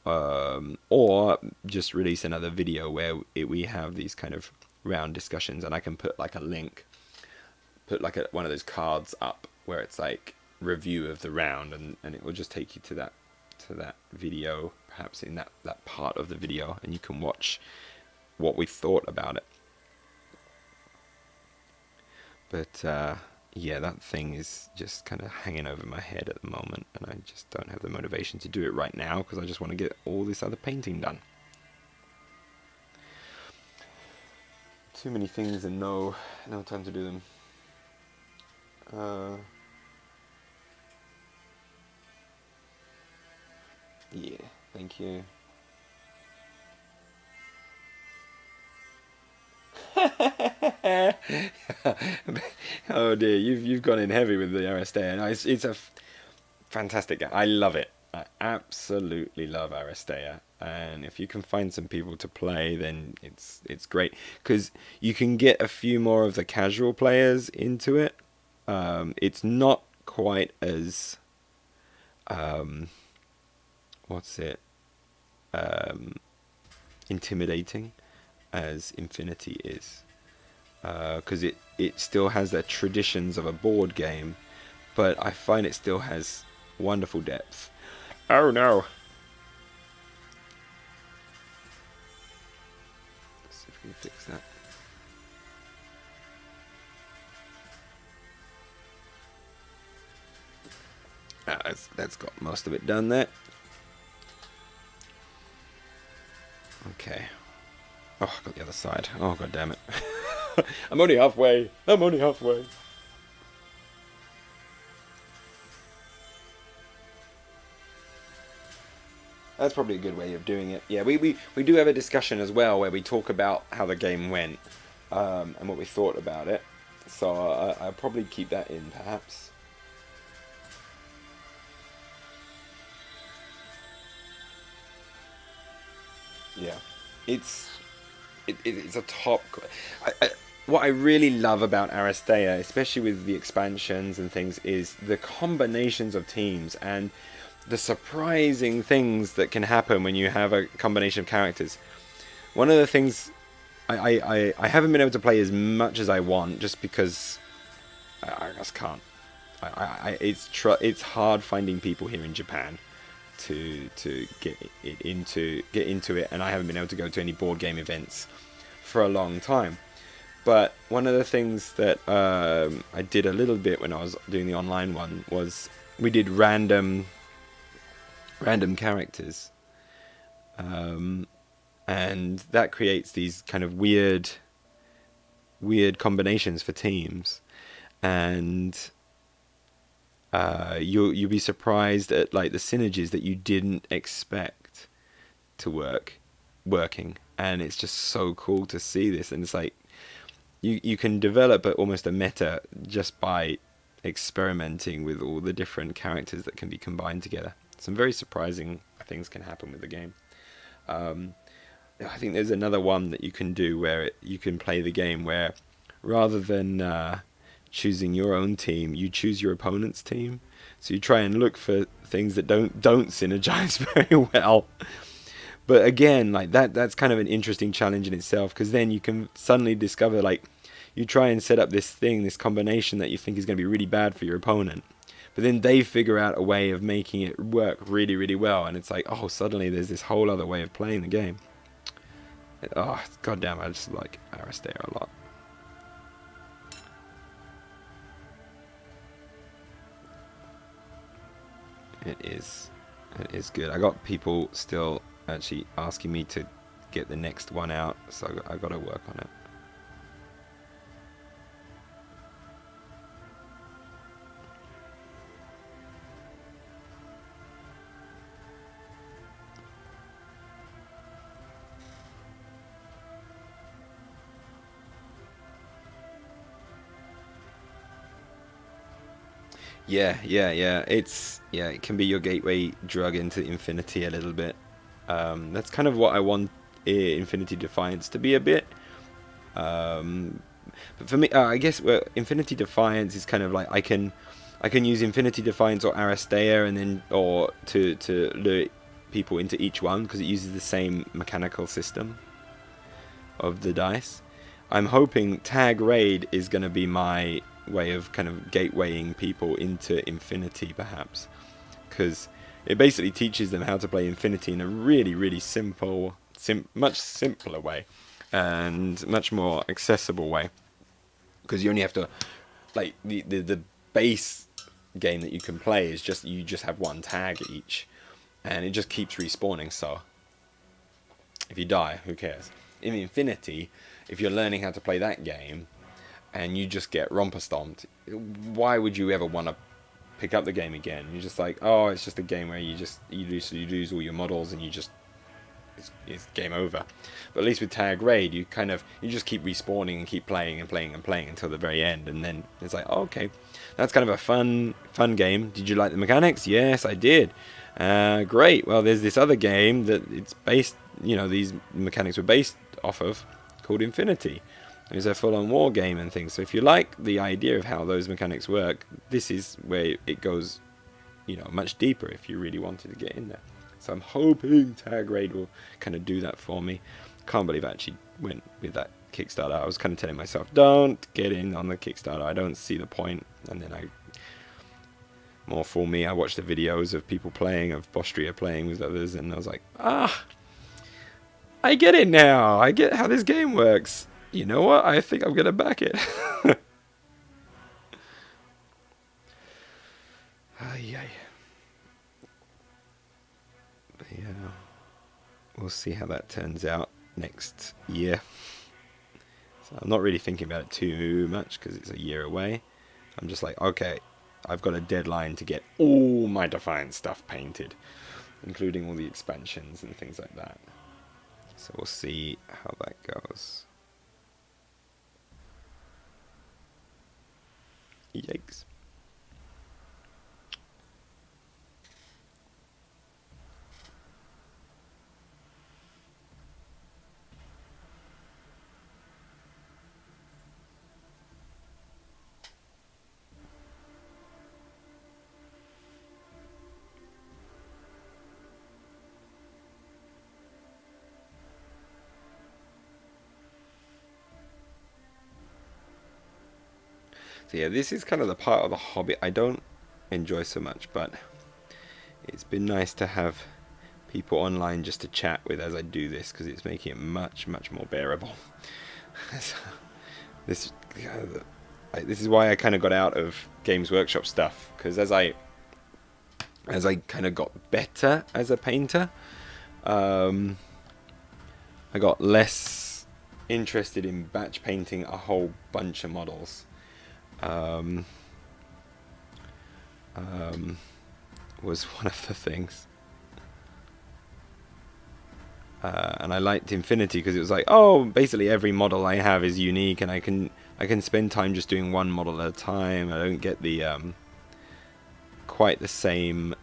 or just release another video where we have these kind of round discussions, and I can put like a link, put like one of those cards up where it's like review of the round, and it will just take you to that video, perhaps in that part of the video, and you can watch what we thought about it. But yeah, that thing is just kind of hanging over my head at the moment, and I just don't have the motivation to do it right now because I just want to get all this other painting done. Too many things and no time to do them. Yeah, thank you. Oh dear, you've gone in heavy with the Aristea. No, it's a fantastic game. I love it. I absolutely love Aristea, and if you can find some people to play, then it's great, because you can get a few more of the casual players into it. It's not quite as intimidating as Infinity is, because it still has the traditions of a board game, but I find it still has wonderful depth. Oh no! fix that. That's got most of it done there. Okay. Oh, I got the other side. Oh, god damn it. I'm only halfway. I'm only halfway. That's probably a good way of doing it. Yeah, we do have a discussion as well where we talk about how the game went and what we thought about it. So I'll probably keep that in, perhaps. Yeah, it's it's a top. What I really love about Aristea, especially with the expansions and things, is the combinations of teams and the surprising things that can happen when you have a combination of characters. One of the things I haven't been able to play as much as I want, just because I just can't. It's hard finding people here in Japan to get into it, and I haven't been able to go to any board game events for a long time. But one of the things that I did a little bit when I was doing the online one was we did random characters, and that creates these kind of weird combinations for teams, and you'll be surprised at like the synergies that you didn't expect to working, and it's just so cool to see this. And it's like you can develop almost a meta just by experimenting with all the different characters that can be combined together. Some very surprising things can happen with the game. I think there's another one that you can do where you can play the game where rather than choosing your own team, you choose your opponent's team. So you try and look for things that don't synergize very well. But again, like that's kind of an interesting challenge in itself, because then you can suddenly discover, like, you try and set up this combination that you think is going to be really bad for your opponent, but then they figure out a way of making it work really, really well, and it's like, oh, suddenly there's this whole other way of playing the game. Oh, goddamn, I just like Aristea a lot. It is good. I got people still actually asking me to get the next one out, so I got to work on it. Yeah. It can be your gateway drug into Infinity a little bit. That's kind of what I want Infinity Defiance to be a bit. But for me, I guess Infinity Defiance is kind of like I can use Infinity Defiance or Aristea, and then or to lure people into each one, because it uses the same mechanical system of the dice. I'm hoping Tag Raid is going to be my way of kind of gatewaying people into Infinity, perhaps, because it basically teaches them how to play Infinity in a really, really simple, much simpler way, and much more accessible way, because you only have to, like, the base game that you can play is you just have one tag each, and it just keeps respawning. So if you die, who cares? In Infinity, if you're learning how to play that game and you just get romper stomped, why would you ever want to pick up the game again? You're just like, oh, it's just a game where you lose all your models, and it's game over. But at least with Tag Raid, you just keep respawning and keep playing and playing and playing until the very end, and then it's like, oh, okay, that's kind of a fun game. Did you like the mechanics? Yes, I did. Great. Well, there's this other game that it's based, these mechanics were based off of, called Infinity. It's a full-on war game and things. So if you like the idea of how those mechanics work, this is where it goes, much deeper if you really wanted to get in there. So I'm hoping Tag Raid will kind of do that for me. Can't believe I actually went with that Kickstarter. I was kind of telling myself, don't get in on the Kickstarter. I don't see the point. And then more for me, I watched the videos of people playing, of Bostria playing with others, and I was like, I get it now. I get how this game works. You know what? I think I'm gonna back it. Ay, ay. But yeah, we'll see how that turns out next year. So I'm not really thinking about it too much because it's a year away. I'm just like, okay, I've got a deadline to get all my Defiance stuff painted, including all the expansions and things like that. So we'll see how that goes. Yikes. So yeah, this is kind of the part of the hobby I don't enjoy so much, but it's been nice to have people online just to chat with as I do this, because it's making it much more bearable. So this is why I kind of got out of Games Workshop stuff, because as I kind of got better as a painter, I got less interested in batch painting a whole bunch of models. Was one of the things. And I liked Infinity because it was like, oh, basically every model I have is unique, and I can spend time just doing one model at a time. I don't get the quite the same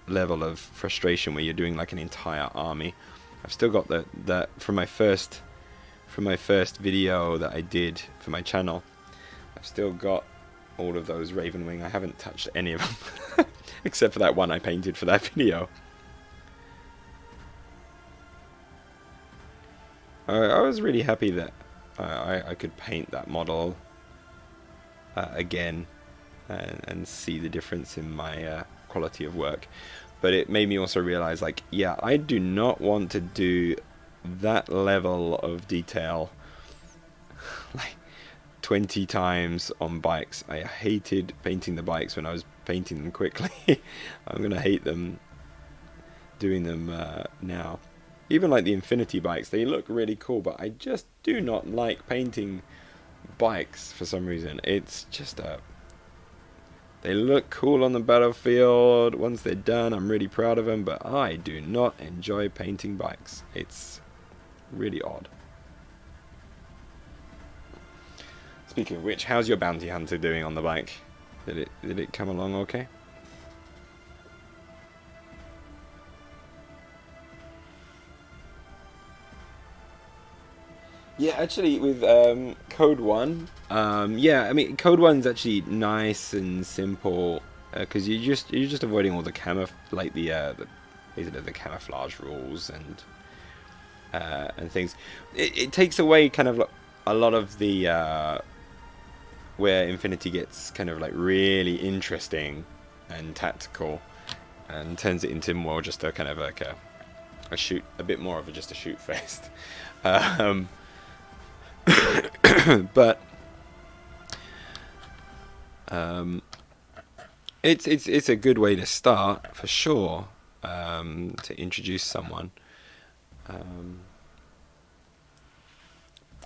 level of frustration where you're doing like an entire army. I've still got that from my first video that I did for my channel. I've still got all of those Ravenwing. I haven't touched any of them except for that one I painted for that video. I was really happy that I could paint that model again and see the difference in my quality of work. But it made me also realize, like, yeah, I do not want to do that level of detail like 20 times on bikes. I hated painting the bikes when I was painting them quickly. I'm gonna hate them doing them now. Even like the Infinity bikes, they look really cool, but I just do not like painting bikes for some reason. It's just they look cool on the battlefield. Once they're done, I'm really proud of them, but I do not enjoy painting bikes. It's really odd. Speaking of which, how's your bounty hunter doing on the bike? Did it come along okay? Yeah, actually, with Code 1, yeah, I mean, Code 1's actually nice and simple, because you're just avoiding all the like basically the camouflage rules and things. It takes away kind of like a lot of the where Infinity gets kind of like really interesting and tactical, and turns it into more just a kind of like a bit more of just a shoot fest. But it's a good way to start for sure, to introduce someone,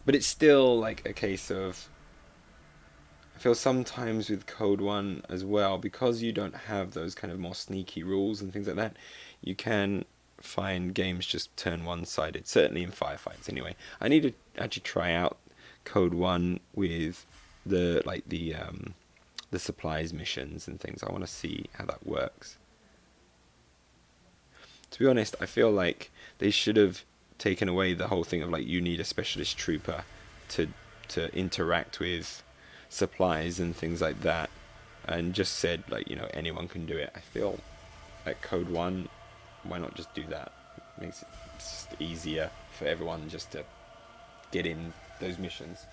but it's still like a case of, I feel sometimes with Code 1 as well, because you don't have those kind of more sneaky rules and things like that, you can find games just turn one-sided, certainly in firefights anyway. I need to actually try out Code 1 with the supplies missions and things. I want to see how that works. To be honest, I feel like they should have taken away the whole thing of like you need a specialist trooper to interact with supplies and things like that, and just said like, you know, anyone can do it. I feel like Code 1, why not just do that? It makes it just easier for everyone just to get in those missions.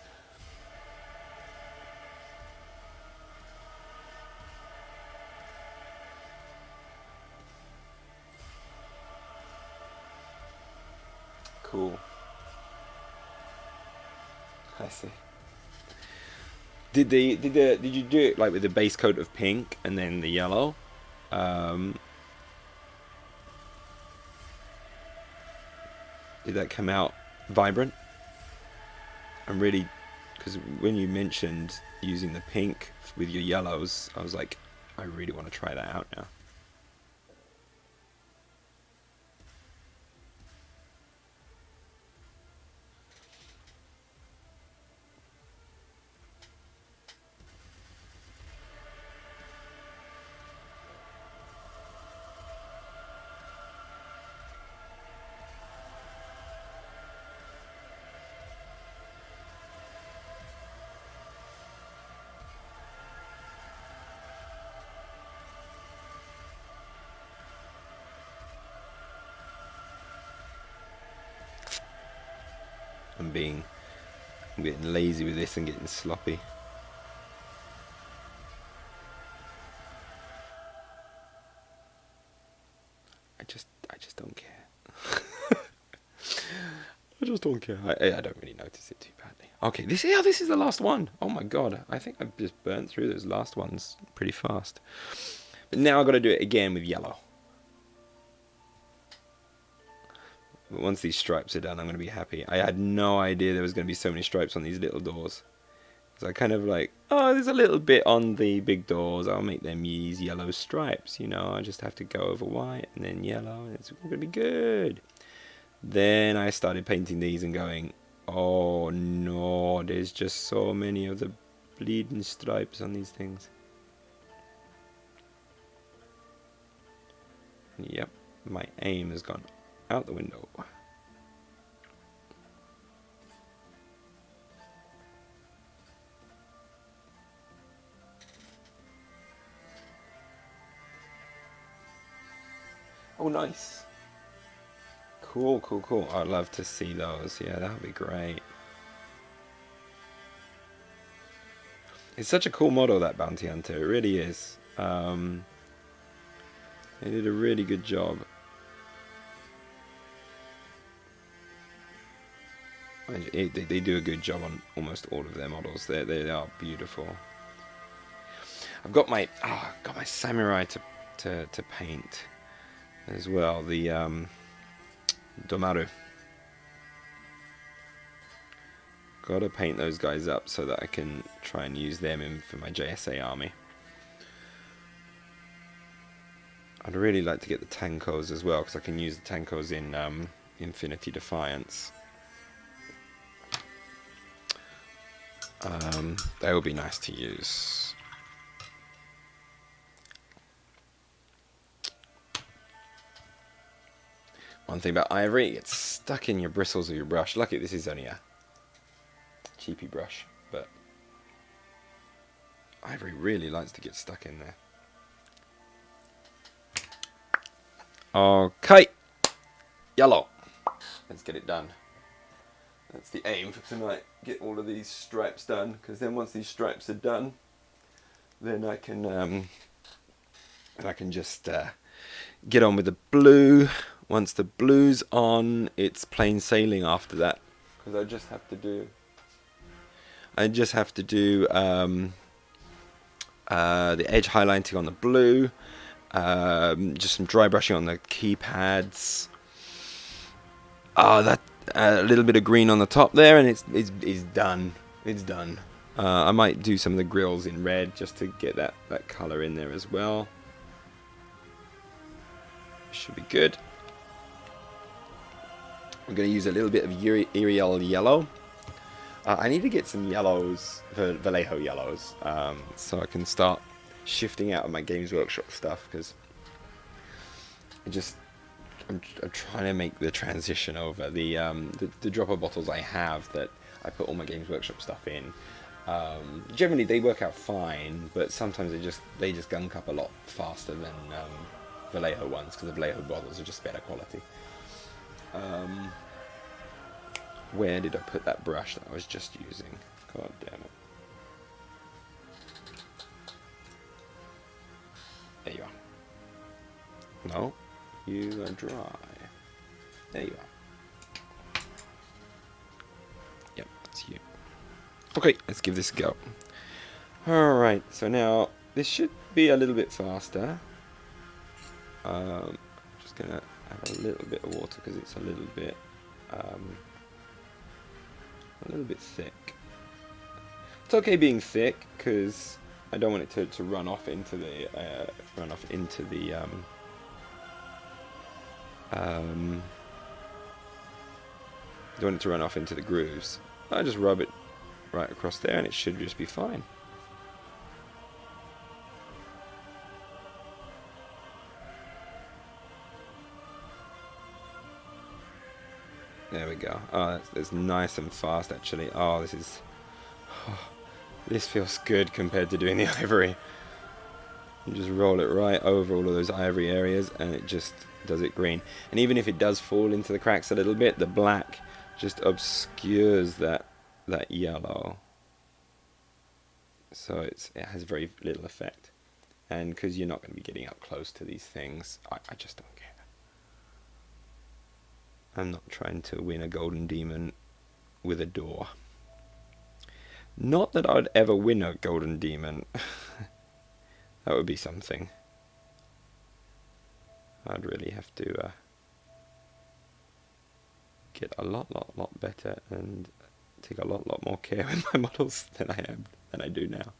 cool. I see. Did you do it like with the base coat of pink and then the yellow? Did that come out vibrant? I'm really, because when you mentioned using the pink with your yellows, I was like, I really want to try that out now. I'm getting lazy with this and getting sloppy. I just don't care. I just don't care. I don't really notice it too badly. Okay, this is the last one. Oh my god, I think I've just burnt through those last ones pretty fast. But now I've got to do it again with yellow. But once these stripes are done, I'm going to be happy. I had no idea there was going to be so many stripes on these little doors. So I kind of like, oh, there's a little bit on the big doors. I'll make them use yellow stripes. You know, I just have to go over white and then yellow, and it's going to be good. Then I started painting these and going, oh no, there's just so many of the bleeding stripes on these things. Yep, my aim has gone out the window. Oh, nice. Cool, cool, cool. I'd love to see those. Yeah, that would be great. It's such a cool model, that bounty hunter. It really is. They did a really good job. They do a good job on almost all of their models. They are beautiful. I've got my samurai to paint as well. The Domaru. Gotta paint those guys up so that I can try and use them for my JSA army. I'd really like to get the Tankos as well, because I can use the Tankos in Infinity Defiance. They would be nice to use. One thing about ivory, it gets stuck in your bristles of your brush. Lucky this is only a cheapy brush, but ivory really likes to get stuck in there. Okay, yellow. Let's get it done. That's the aim for tonight. Get all of these stripes done, because then once these stripes are done, then I can just get on with the blue. Once the blue's on, it's plain sailing after that, because I just have to do the edge highlighting on the blue, just some dry brushing on the keypads. That a little bit of green on the top there, and it's done. It's done. I might do some of the grills in red just to get that color in there as well. Should be good. I'm going to use a little bit of Uriel Yellow. I need to get some yellows, Vallejo yellows, so I can start shifting out of my Games Workshop stuff, because I'm trying to make the transition over. The dropper bottles I have that I put all my Games Workshop stuff in, generally they work out fine, but sometimes they just gunk up a lot faster than Vallejo ones, because the Vallejo bottles are just better quality. Where did I put that brush that I was just using? God damn it. There you are. No, you are dry. There you are. That's you. Okay, let's give this a go. Alright, so now this should be a little bit faster. Just gonna add a little bit of water because it's a little bit thick. It's okay being thick because I don't want it to run off into the don't want it to run off into the grooves. I just rub it right across there and it should just be fine. There we go. Oh, that's nice and fast actually. Oh, this feels good compared to doing the ivory. You just roll it right over all of those ivory areas and it just does it green. And even if it does fall into the cracks a little bit, the black just obscures that yellow. So it has very little effect. And because you're not going to be getting up close to these things, I just don't care. I'm not trying to win a golden demon with a door. Not that I'd ever win a golden demon. That would be something. I'd really have to get a lot better and take a lot more care with my models than I do now.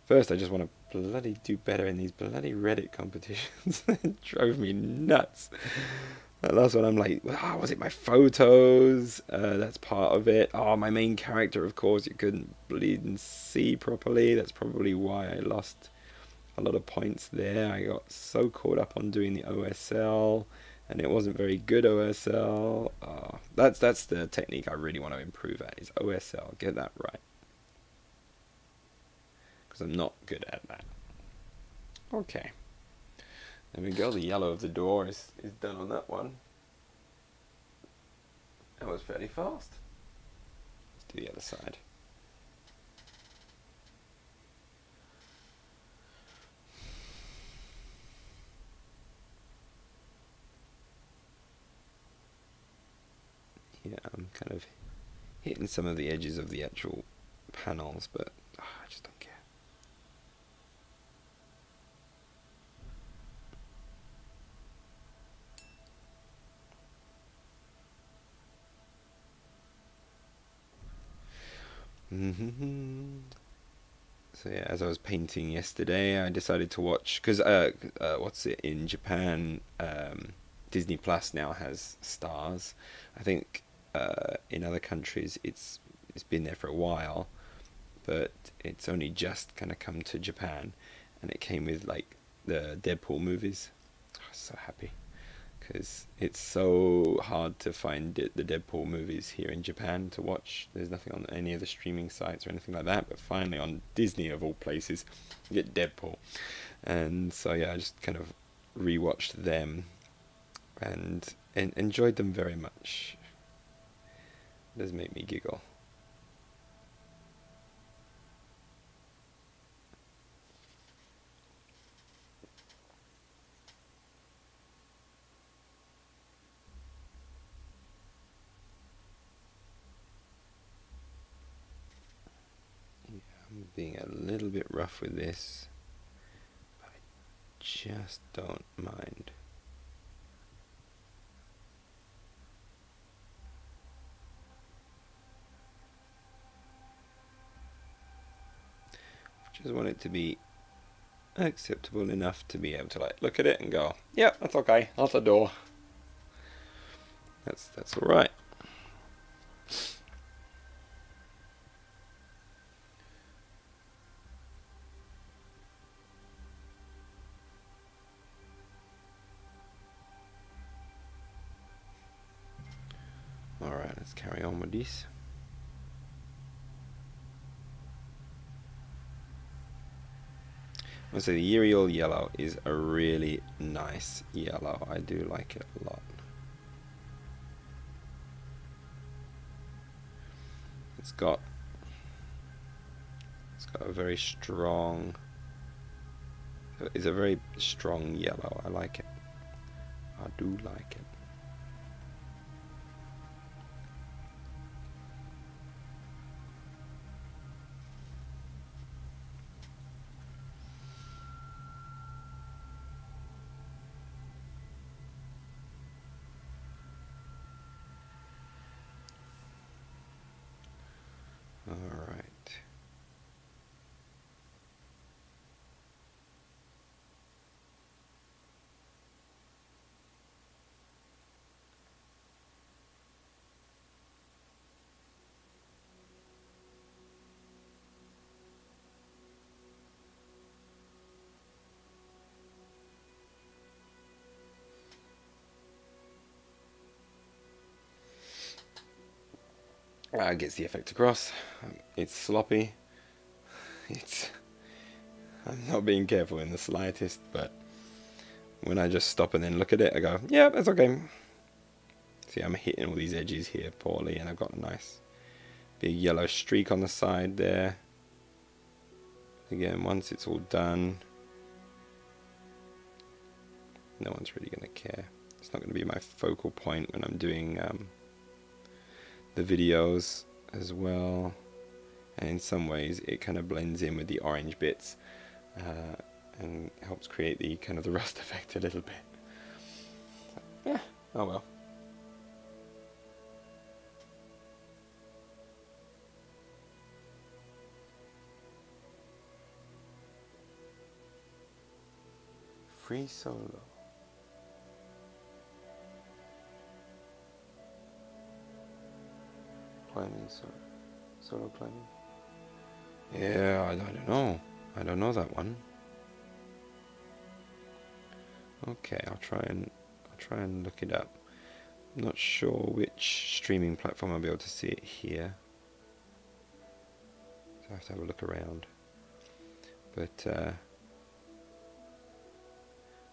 First, I just want to bloody do better in these bloody Reddit competitions. It drove me nuts. That last one, I'm like, oh, was it my photos? That's part of it. Oh, my main character, of course, you couldn't bleed and see properly. That's probably why I lost a lot of points there. I got so caught up on doing the OSL, and it wasn't very good OSL. That's the technique I really want to improve at, is OSL. Get that right. Because I'm not good at that. Okay. There we go, the yellow of the door is done on that one. That was fairly fast. Let's do the other side. Yeah, I'm kind of hitting some of the edges of the actual panels, but I just don't care. So yeah, as I was painting yesterday, I decided to watch, because in Japan, Disney Plus now has stars. I think in other countries it's been there for a while, but it's only just kind of come to Japan, and it came with like the Deadpool movies. I was so happy, because it's so hard to find the Deadpool movies here in Japan to watch. There's nothing on any of the streaming sites or anything like that, but finally on Disney of all places, you get Deadpool. And so yeah, I just kind of rewatched them and enjoyed them very much. It does make me giggle. I'm being a little bit rough with this, but I just don't mind. I just want it to be acceptable enough to be able to like look at it and go, yeah, that's okay, that's a door. That's all right. Alright, let's carry on with this. I would say the Uriel Yellow is a really nice yellow. I do like it a lot. It's got a very strong, it's a very strong yellow. I like it. I do like it. Gets the effect across. It's sloppy. I'm not being careful in the slightest, but when I just stop and then look at it, I go, yeah, that's okay. See, I'm hitting all these edges here poorly, and I've got a nice big yellow streak on the side there. Again, once it's all done, no one's really going to care. It's not going to be my focal point when I'm doing the videos as well. And in some ways, it kind of blends in with the orange bits and helps create the kind of the rust effect a little bit. So, yeah, oh well. Free solo. Climbing solo climbing. Yeah, I don't know. I don't know that one. Okay, I'll try and look it up. I'm not sure which streaming platform I'll be able to see it here. So I have to have a look around. But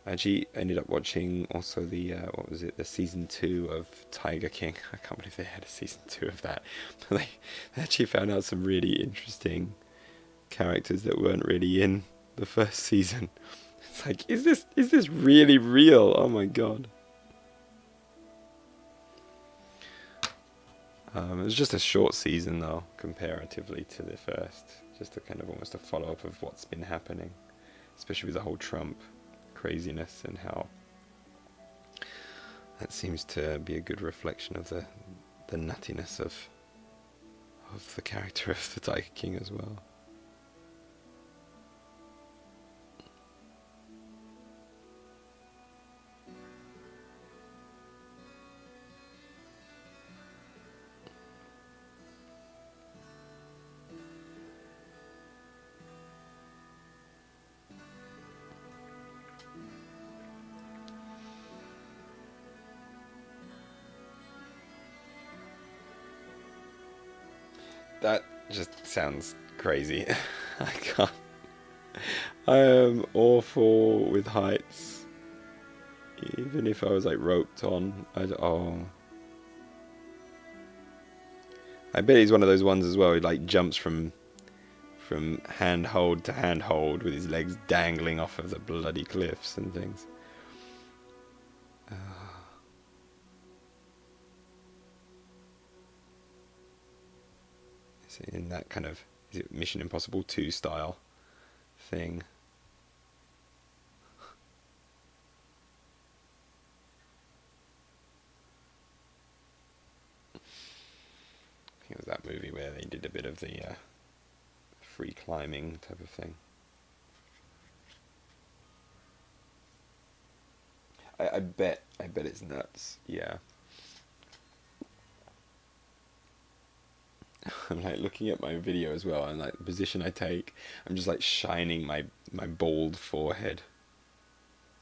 I actually ended up watching also the what was it, the season 2 of Tiger King. I can't believe they had a season 2 of that. But they actually found out some really interesting characters that weren't really in the first season. It's like, is this really real? Oh my god. It was just a short season though, comparatively to the first. Just a kind of almost a follow-up of what's been happening, especially with the whole Trump craziness and how that seems to be a good reflection of the nuttiness of the character of the Tiger King as well. That just sounds crazy. I can't. I am awful with heights. Even if I was like roped on, I bet he's one of those ones as well. He like jumps from handhold to handhold with his legs dangling off of the bloody cliffs and things. In that kind of, is it Mission Impossible 2 style thing. I think it was that movie where they did a bit of the free climbing type of thing. I bet it's nuts. Yeah. I'm like looking at my video as well, and like the position I take, I'm just like shining my bald forehead,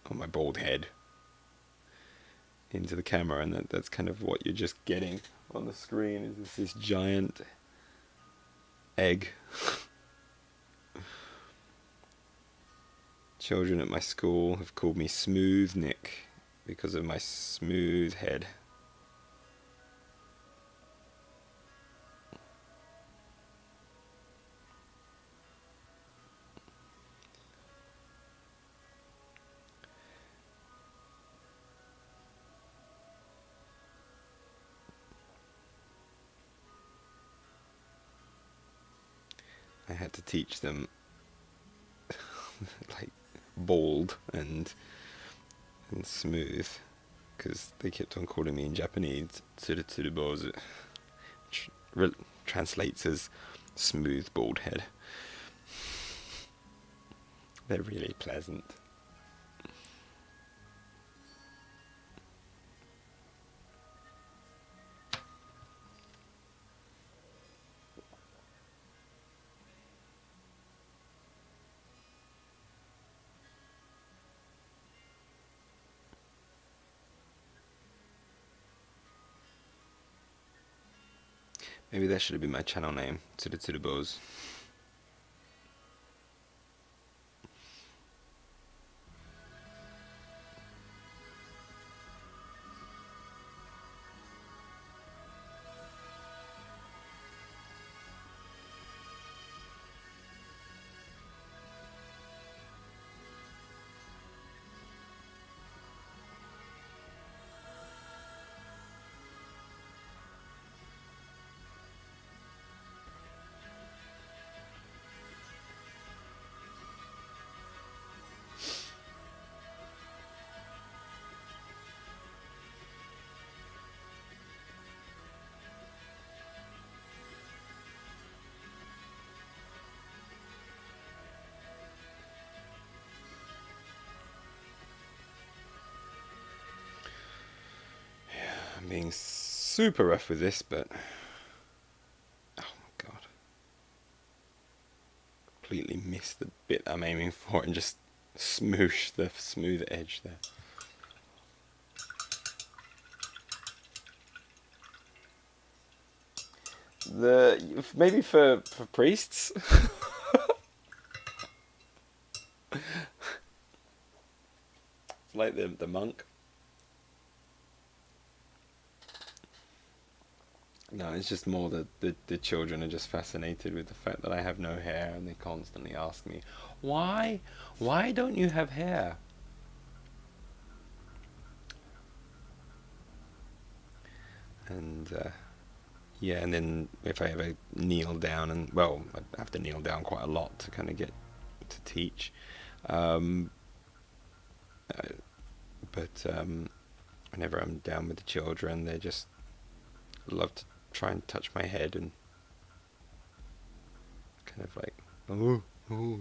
or my bald head, into the camera, and that's kind of what you're just getting on the screen is this giant egg. Children at my school have called me Smooth Nick because of my smooth head. I had to teach them like bald and smooth because they kept on calling me in Japanese tsurutsurubozu, which translates as smooth bald head. They're really pleasant. Maybe that should have been my channel name. Tsudabos. I'm being super rough with this, but oh my god, completely missed the bit I'm aiming for and just smoosh the smooth edge there. Maybe for priests. Like the monk. No, it's just more that the children are just fascinated with the fact that I have no hair, and they constantly ask me, why don't you have hair? And yeah, and then if I ever kneel down, and well, I have to kneel down quite a lot to kind of get to teach, um, but whenever I'm down with the children, they just love to try and touch my head and kind of like, oh,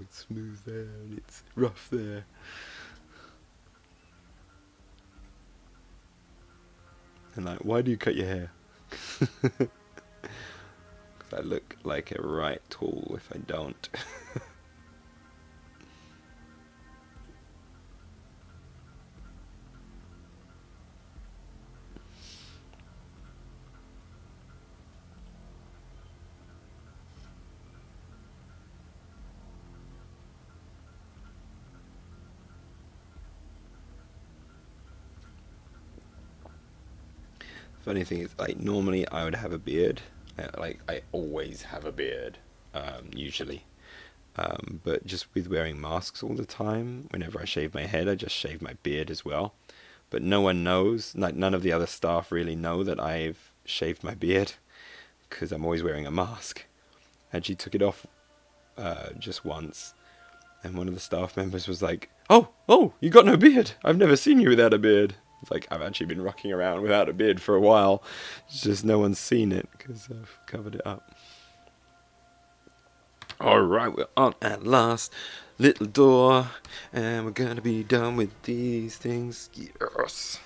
it's smooth there and it's rough there. And like, why do you cut your hair? Because I look like a right tool if I don't. Funny thing is, like, normally I would have a beard. Like, I always have a beard, usually. But just with wearing masks all the time, whenever I shave my head, I just shave my beard as well. But no one knows, like, none of the other staff really know that I've shaved my beard, because I'm always wearing a mask. And she took it off just once, and one of the staff members was like, oh, you got no beard. I've never seen you without a beard. It's like, I've actually been rocking around without a beard for a while. It's just no one's seen it because I've covered it up. Alright, we're on at last. Little door. And we're gonna be done with these things. Yes.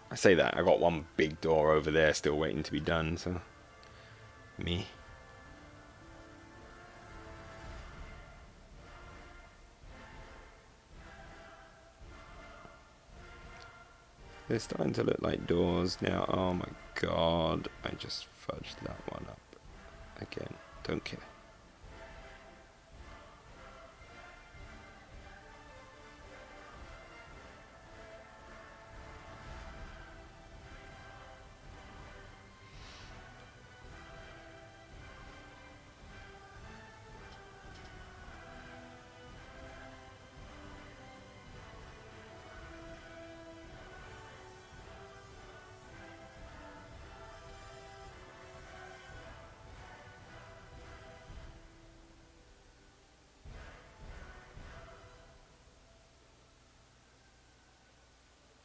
I say that, I got one big door over there still waiting to be done, so... Me. They're starting to look like doors now. Oh my god, I just fudged that one up. Again, don't care.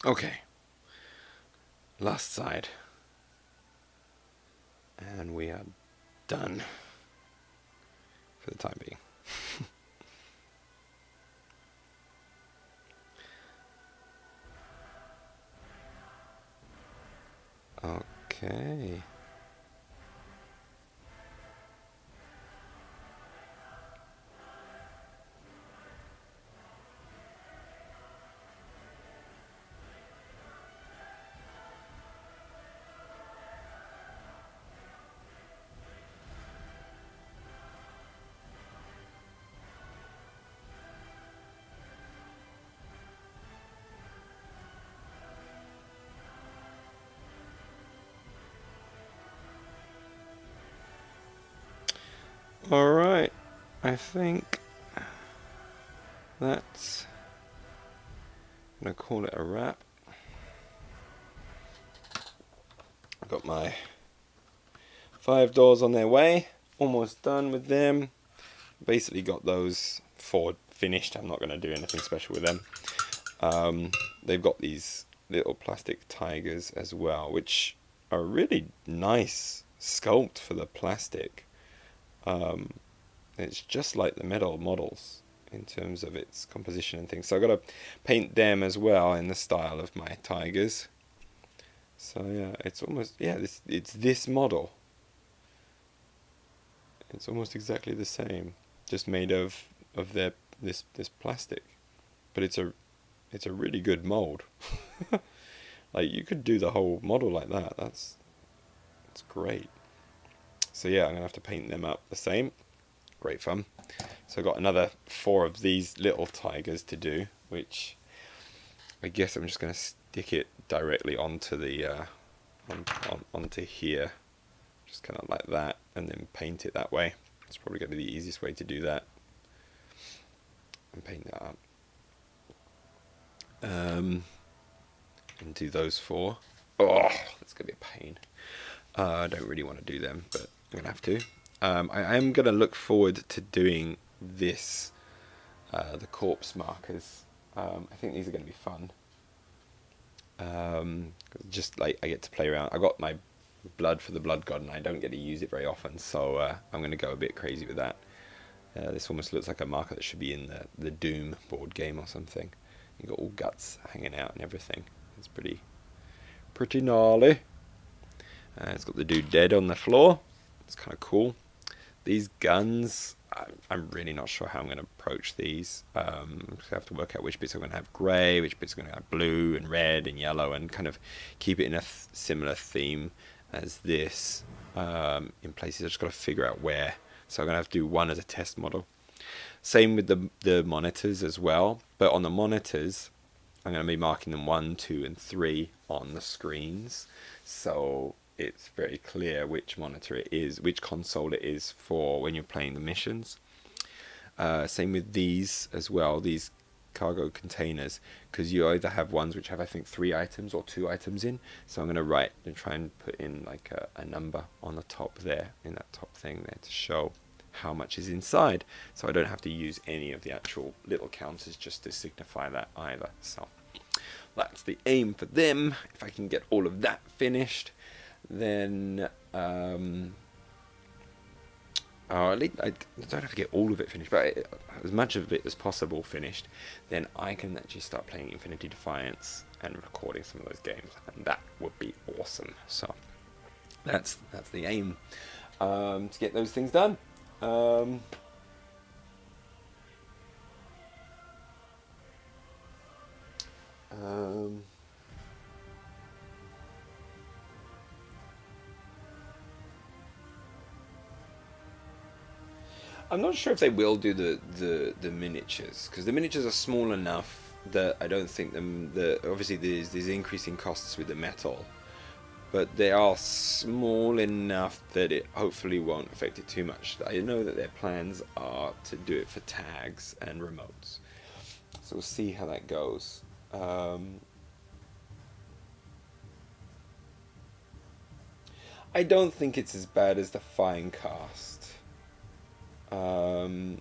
Okay. Last side. And we are done. For the time being. Okay. Alright, I think that's gonna call it a wrap. I've got my 5 doors on their way, almost done with them. Basically got those 4 finished. I'm not going to do anything special with them. They've got these little plastic tigers as well, which are really nice sculpt for the plastic. It's just like the metal models in terms of its composition and things. So I've got to paint them as well in the style of my tigers. So yeah, it's almost, yeah, it's this model. It's almost exactly the same, just made of this plastic. But it's a really good mold. Like you could do the whole model like that. That's great. So yeah, I'm gonna have to paint them up the same. Great fun. So I've got another 4 of these little tigers to do, which I guess I'm just gonna stick it directly onto the onto here, just kind of like that, and then paint it that way. It's probably going to be the easiest way to do that, and paint that up. And do those 4. Oh, that's going to be a pain. I don't really want to do them, but I'm going to have to. I am going to look forward to doing this, the corpse markers. I think these are going to be fun. Just like I get to play around. I got my blood for the blood god and I don't get to use it very often, so I'm going to go a bit crazy with that. This almost looks like a marker that should be in the Doom board game or something. You've got all guts hanging out and everything. It's pretty gnarly. It's got the dude dead on the floor. It's kind of cool. These guns, I'm really not sure how I'm going to approach these. I have to work out which bits are going to have grey, which bits are going to have blue and red and yellow, and kind of keep it in a similar theme as this in places. I've just got to figure out where. So I'm going to have to do one as a test model. Same with the monitors as well. But on the monitors, I'm going to be marking them 1, 2, and 3 on the screens. So it's very clear which monitor it is, which console it is for when you're playing the missions. Same with these as well, these cargo containers, because you either have ones which have I think 3 items or 2 items in. So I'm going to write and try and put in like a number on the top there, in that top thing there, to show how much is inside, so I don't have to use any of the actual little counters just to signify that either. So that's the aim for them. If I can get all of that finished, then at least I don't have to get all of it finished, but as much of it as possible finished, then I can actually start playing Infinity Defiance and recording some of those games, and that would be awesome. So that's the aim, to get those things done. I'm not sure if they will do the miniatures, because the miniatures are small enough that I don't think obviously there's increasing costs with the metal, but they are small enough that it hopefully won't affect it too much. I know that their plans are to do it for tags and remotes, so we'll see how that goes. I don't think it's as bad as the Finecast. Okay.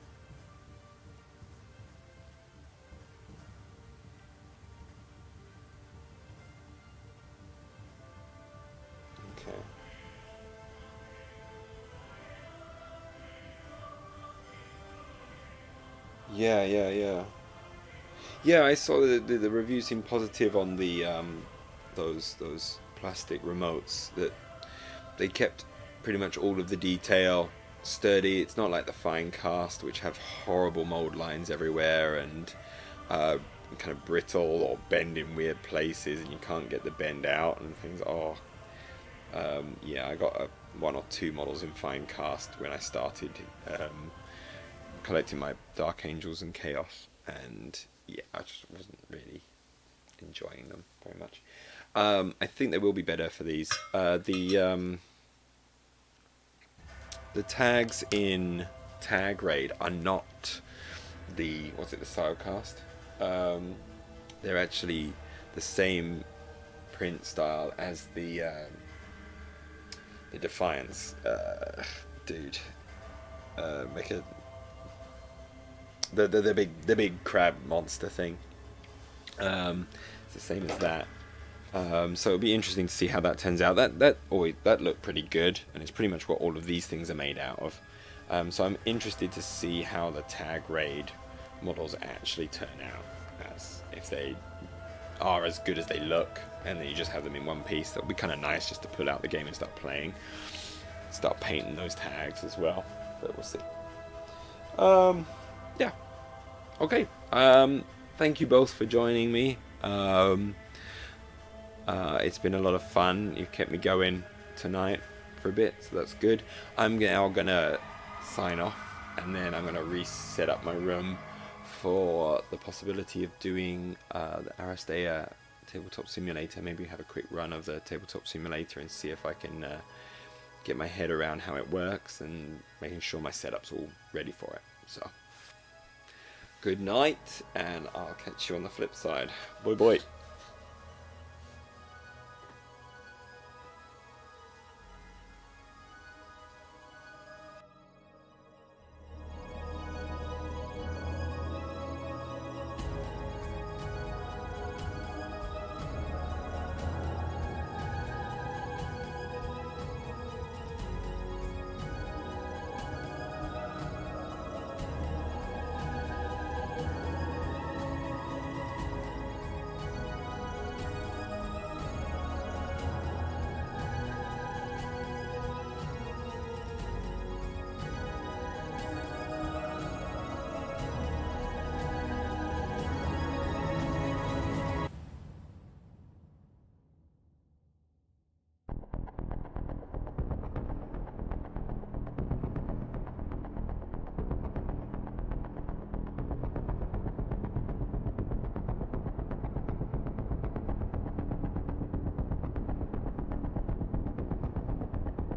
Yeah. Yeah, I saw the review seemed positive on the those plastic remotes, that they kept pretty much all of the detail sturdy. It's not like the Finecast, which have horrible mold lines everywhere and kind of brittle or bend in weird places, and you can't get the bend out and things. Yeah, I got 1 or 2 models in Finecast when I started collecting my Dark Angels and Chaos, and yeah, I just wasn't really enjoying them very much. I think they will be better for these. the tags in Tag Raid are not the the Silecast. They're actually the same print style as the Defiance dude. Make a the big crab monster thing. It's the same as that. So it'll be interesting to see how that turns out. That looked pretty good, and it's pretty much what all of these things are made out of. So I'm interested to see how the Tag Raid models actually turn out, as if they are as good as they look, and then you just have them in one piece. That'll be kind of nice just to pull out the game and start playing, start painting those tags as well. But we'll see. Yeah. Okay. Thank you both for joining me. It's been a lot of fun. You've kept me going tonight for a bit, so that's good. I'm now gonna sign off, and then I'm gonna reset up my room for the possibility of doing the Aristea Tabletop Simulator. Maybe have a quick run of the Tabletop Simulator and see if I can get my head around how it works and making sure my setup's all ready for it. So, good night, and I'll catch you on the flip side. Bye bye.